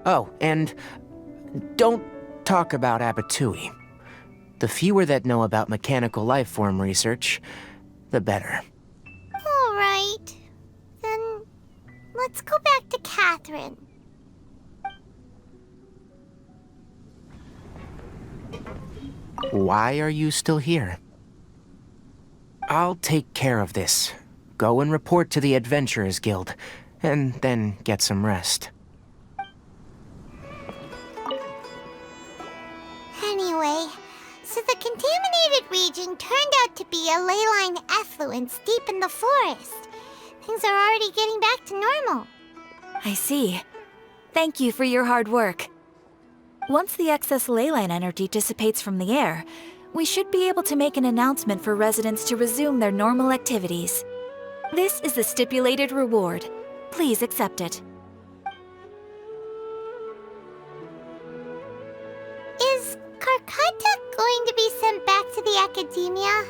Oh, and don't talk about Abatui. The fewer that know about mechanical life form research, the better. All right. Then let's go back to Catherine. Why are you still here? I'll take care of this. Go and report to the Adventurers Guild, and then get some rest. Anyway, so the contaminated region turned out to be a ley line effluence deep in the forest. Things are already getting back to normal. I see. Thank you for your hard work. Once the excess ley line energy dissipates from the air, we should be able to make an announcement for residents to resume their normal activities. This is the stipulated reward. Please accept it. Is Karkata going to be sent back to the Academia?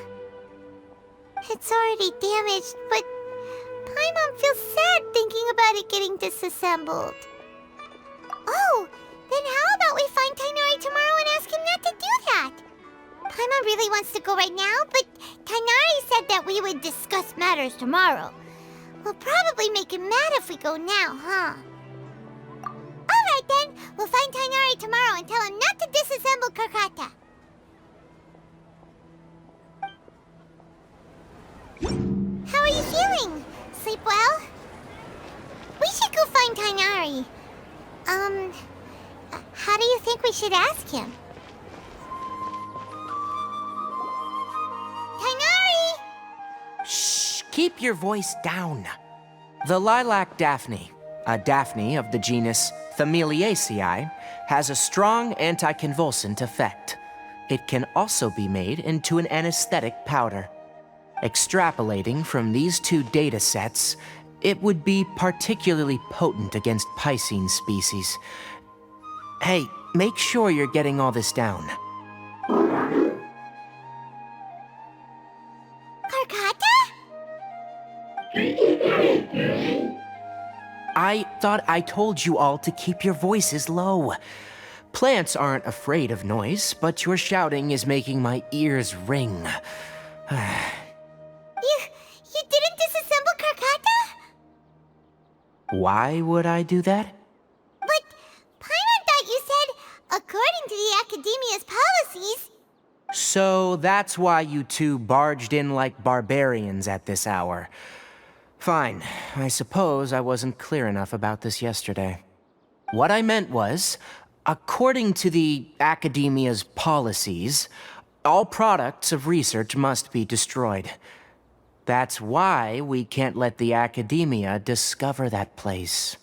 It's already damaged, but Paimon feels sad thinking about it getting disassembled. Oh, then how about we find Tighnari tomorrow and ask him not to do that? Paimon really wants to go right now, but Tighnari said that we would discuss matters tomorrow. We'll probably make him mad if we go now, huh? Alright then, we'll find Tighnari tomorrow and tell him not to disassemble Karkata. How are you feeling? Sleep well? We should go find Tighnari. How do you think we should ask him? Tighnari! Shh! Keep your voice down. The lilac daphne, a daphne of the genus Thameliaceae, has a strong anticonvulsant effect. It can also be made into an anesthetic powder. Extrapolating from these two data sets, it would be particularly potent against Piscine species. Hey, make sure you're getting all this down. Karkata? I thought I told you all to keep your voices low. Plants aren't afraid of noise, but your shouting is making my ears ring. You didn't disassemble Karkata? Why would I do that? But Paimon thought you said, according to the Academia's policies... So that's why you two barged in like barbarians at this hour. Fine, I suppose I wasn't clear enough about this yesterday. What I meant was, according to the Academia's policies, all products of research must be destroyed. That's why we can't let the Academia discover that place.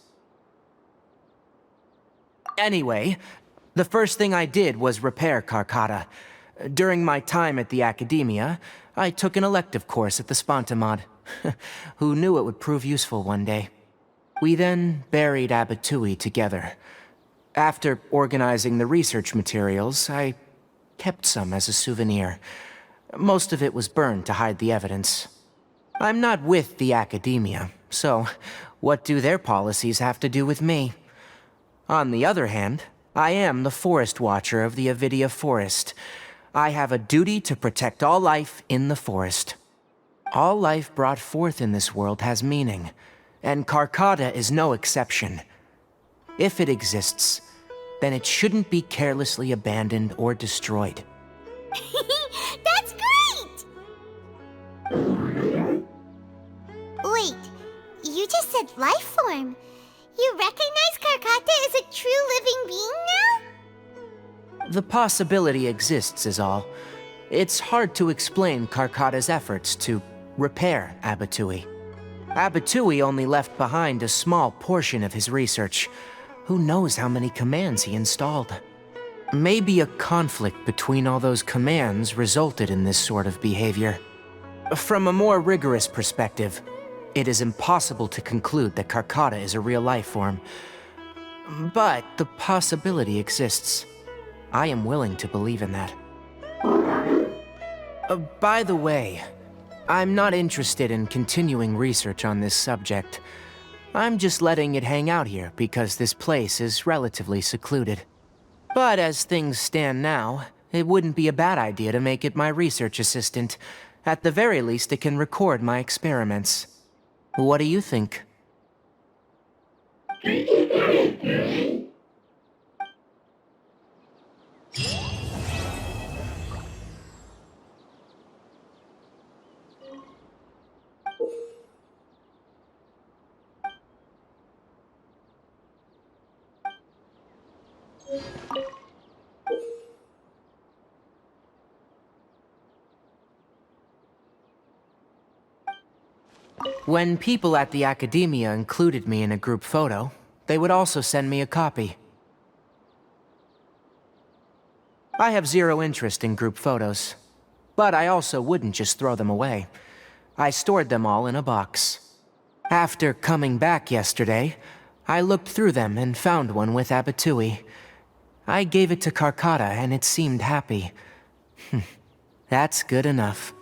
Anyway, the first thing I did was repair Karkata. During my time at the Academia, I took an elective course at the Spontamod. Who knew it would prove useful one day? We then buried Abatui together. After organizing the research materials, I kept some as a souvenir. Most of it was burned to hide the evidence. I'm not with the Academia, so what do their policies have to do with me? On the other hand, I am the Forest Watcher of the Avidia Forest. I have a duty to protect all life in the forest. All life brought forth in this world has meaning, and Karkata is no exception. If it exists, then it shouldn't be carelessly abandoned or destroyed. That's great! Wait, you just said life form. You recognize Karkata as a true living being now? The possibility exists is all. It's hard to explain Karkata's efforts to repair Abatui. Abatui only left behind a small portion of his research. Who knows how many commands he installed? Maybe a conflict between all those commands resulted in this sort of behavior. From a more rigorous perspective, it is impossible to conclude that Karkata is a real life form. But the possibility exists. I am willing to believe in that. By the way, I'm not interested in continuing research on this subject. I'm just letting it hang out here because this place is relatively secluded. But as things stand now, it wouldn't be a bad idea to make it my research assistant. At the very least, it can record my experiments. What do you think? When people at the Academia included me in a group photo, they would also send me a copy. I have zero interest in group photos, but I also wouldn't just throw them away. I stored them all in a box. After coming back yesterday, I looked through them and found one with Abatui. I gave it to Karkata and it seemed happy. That's good enough.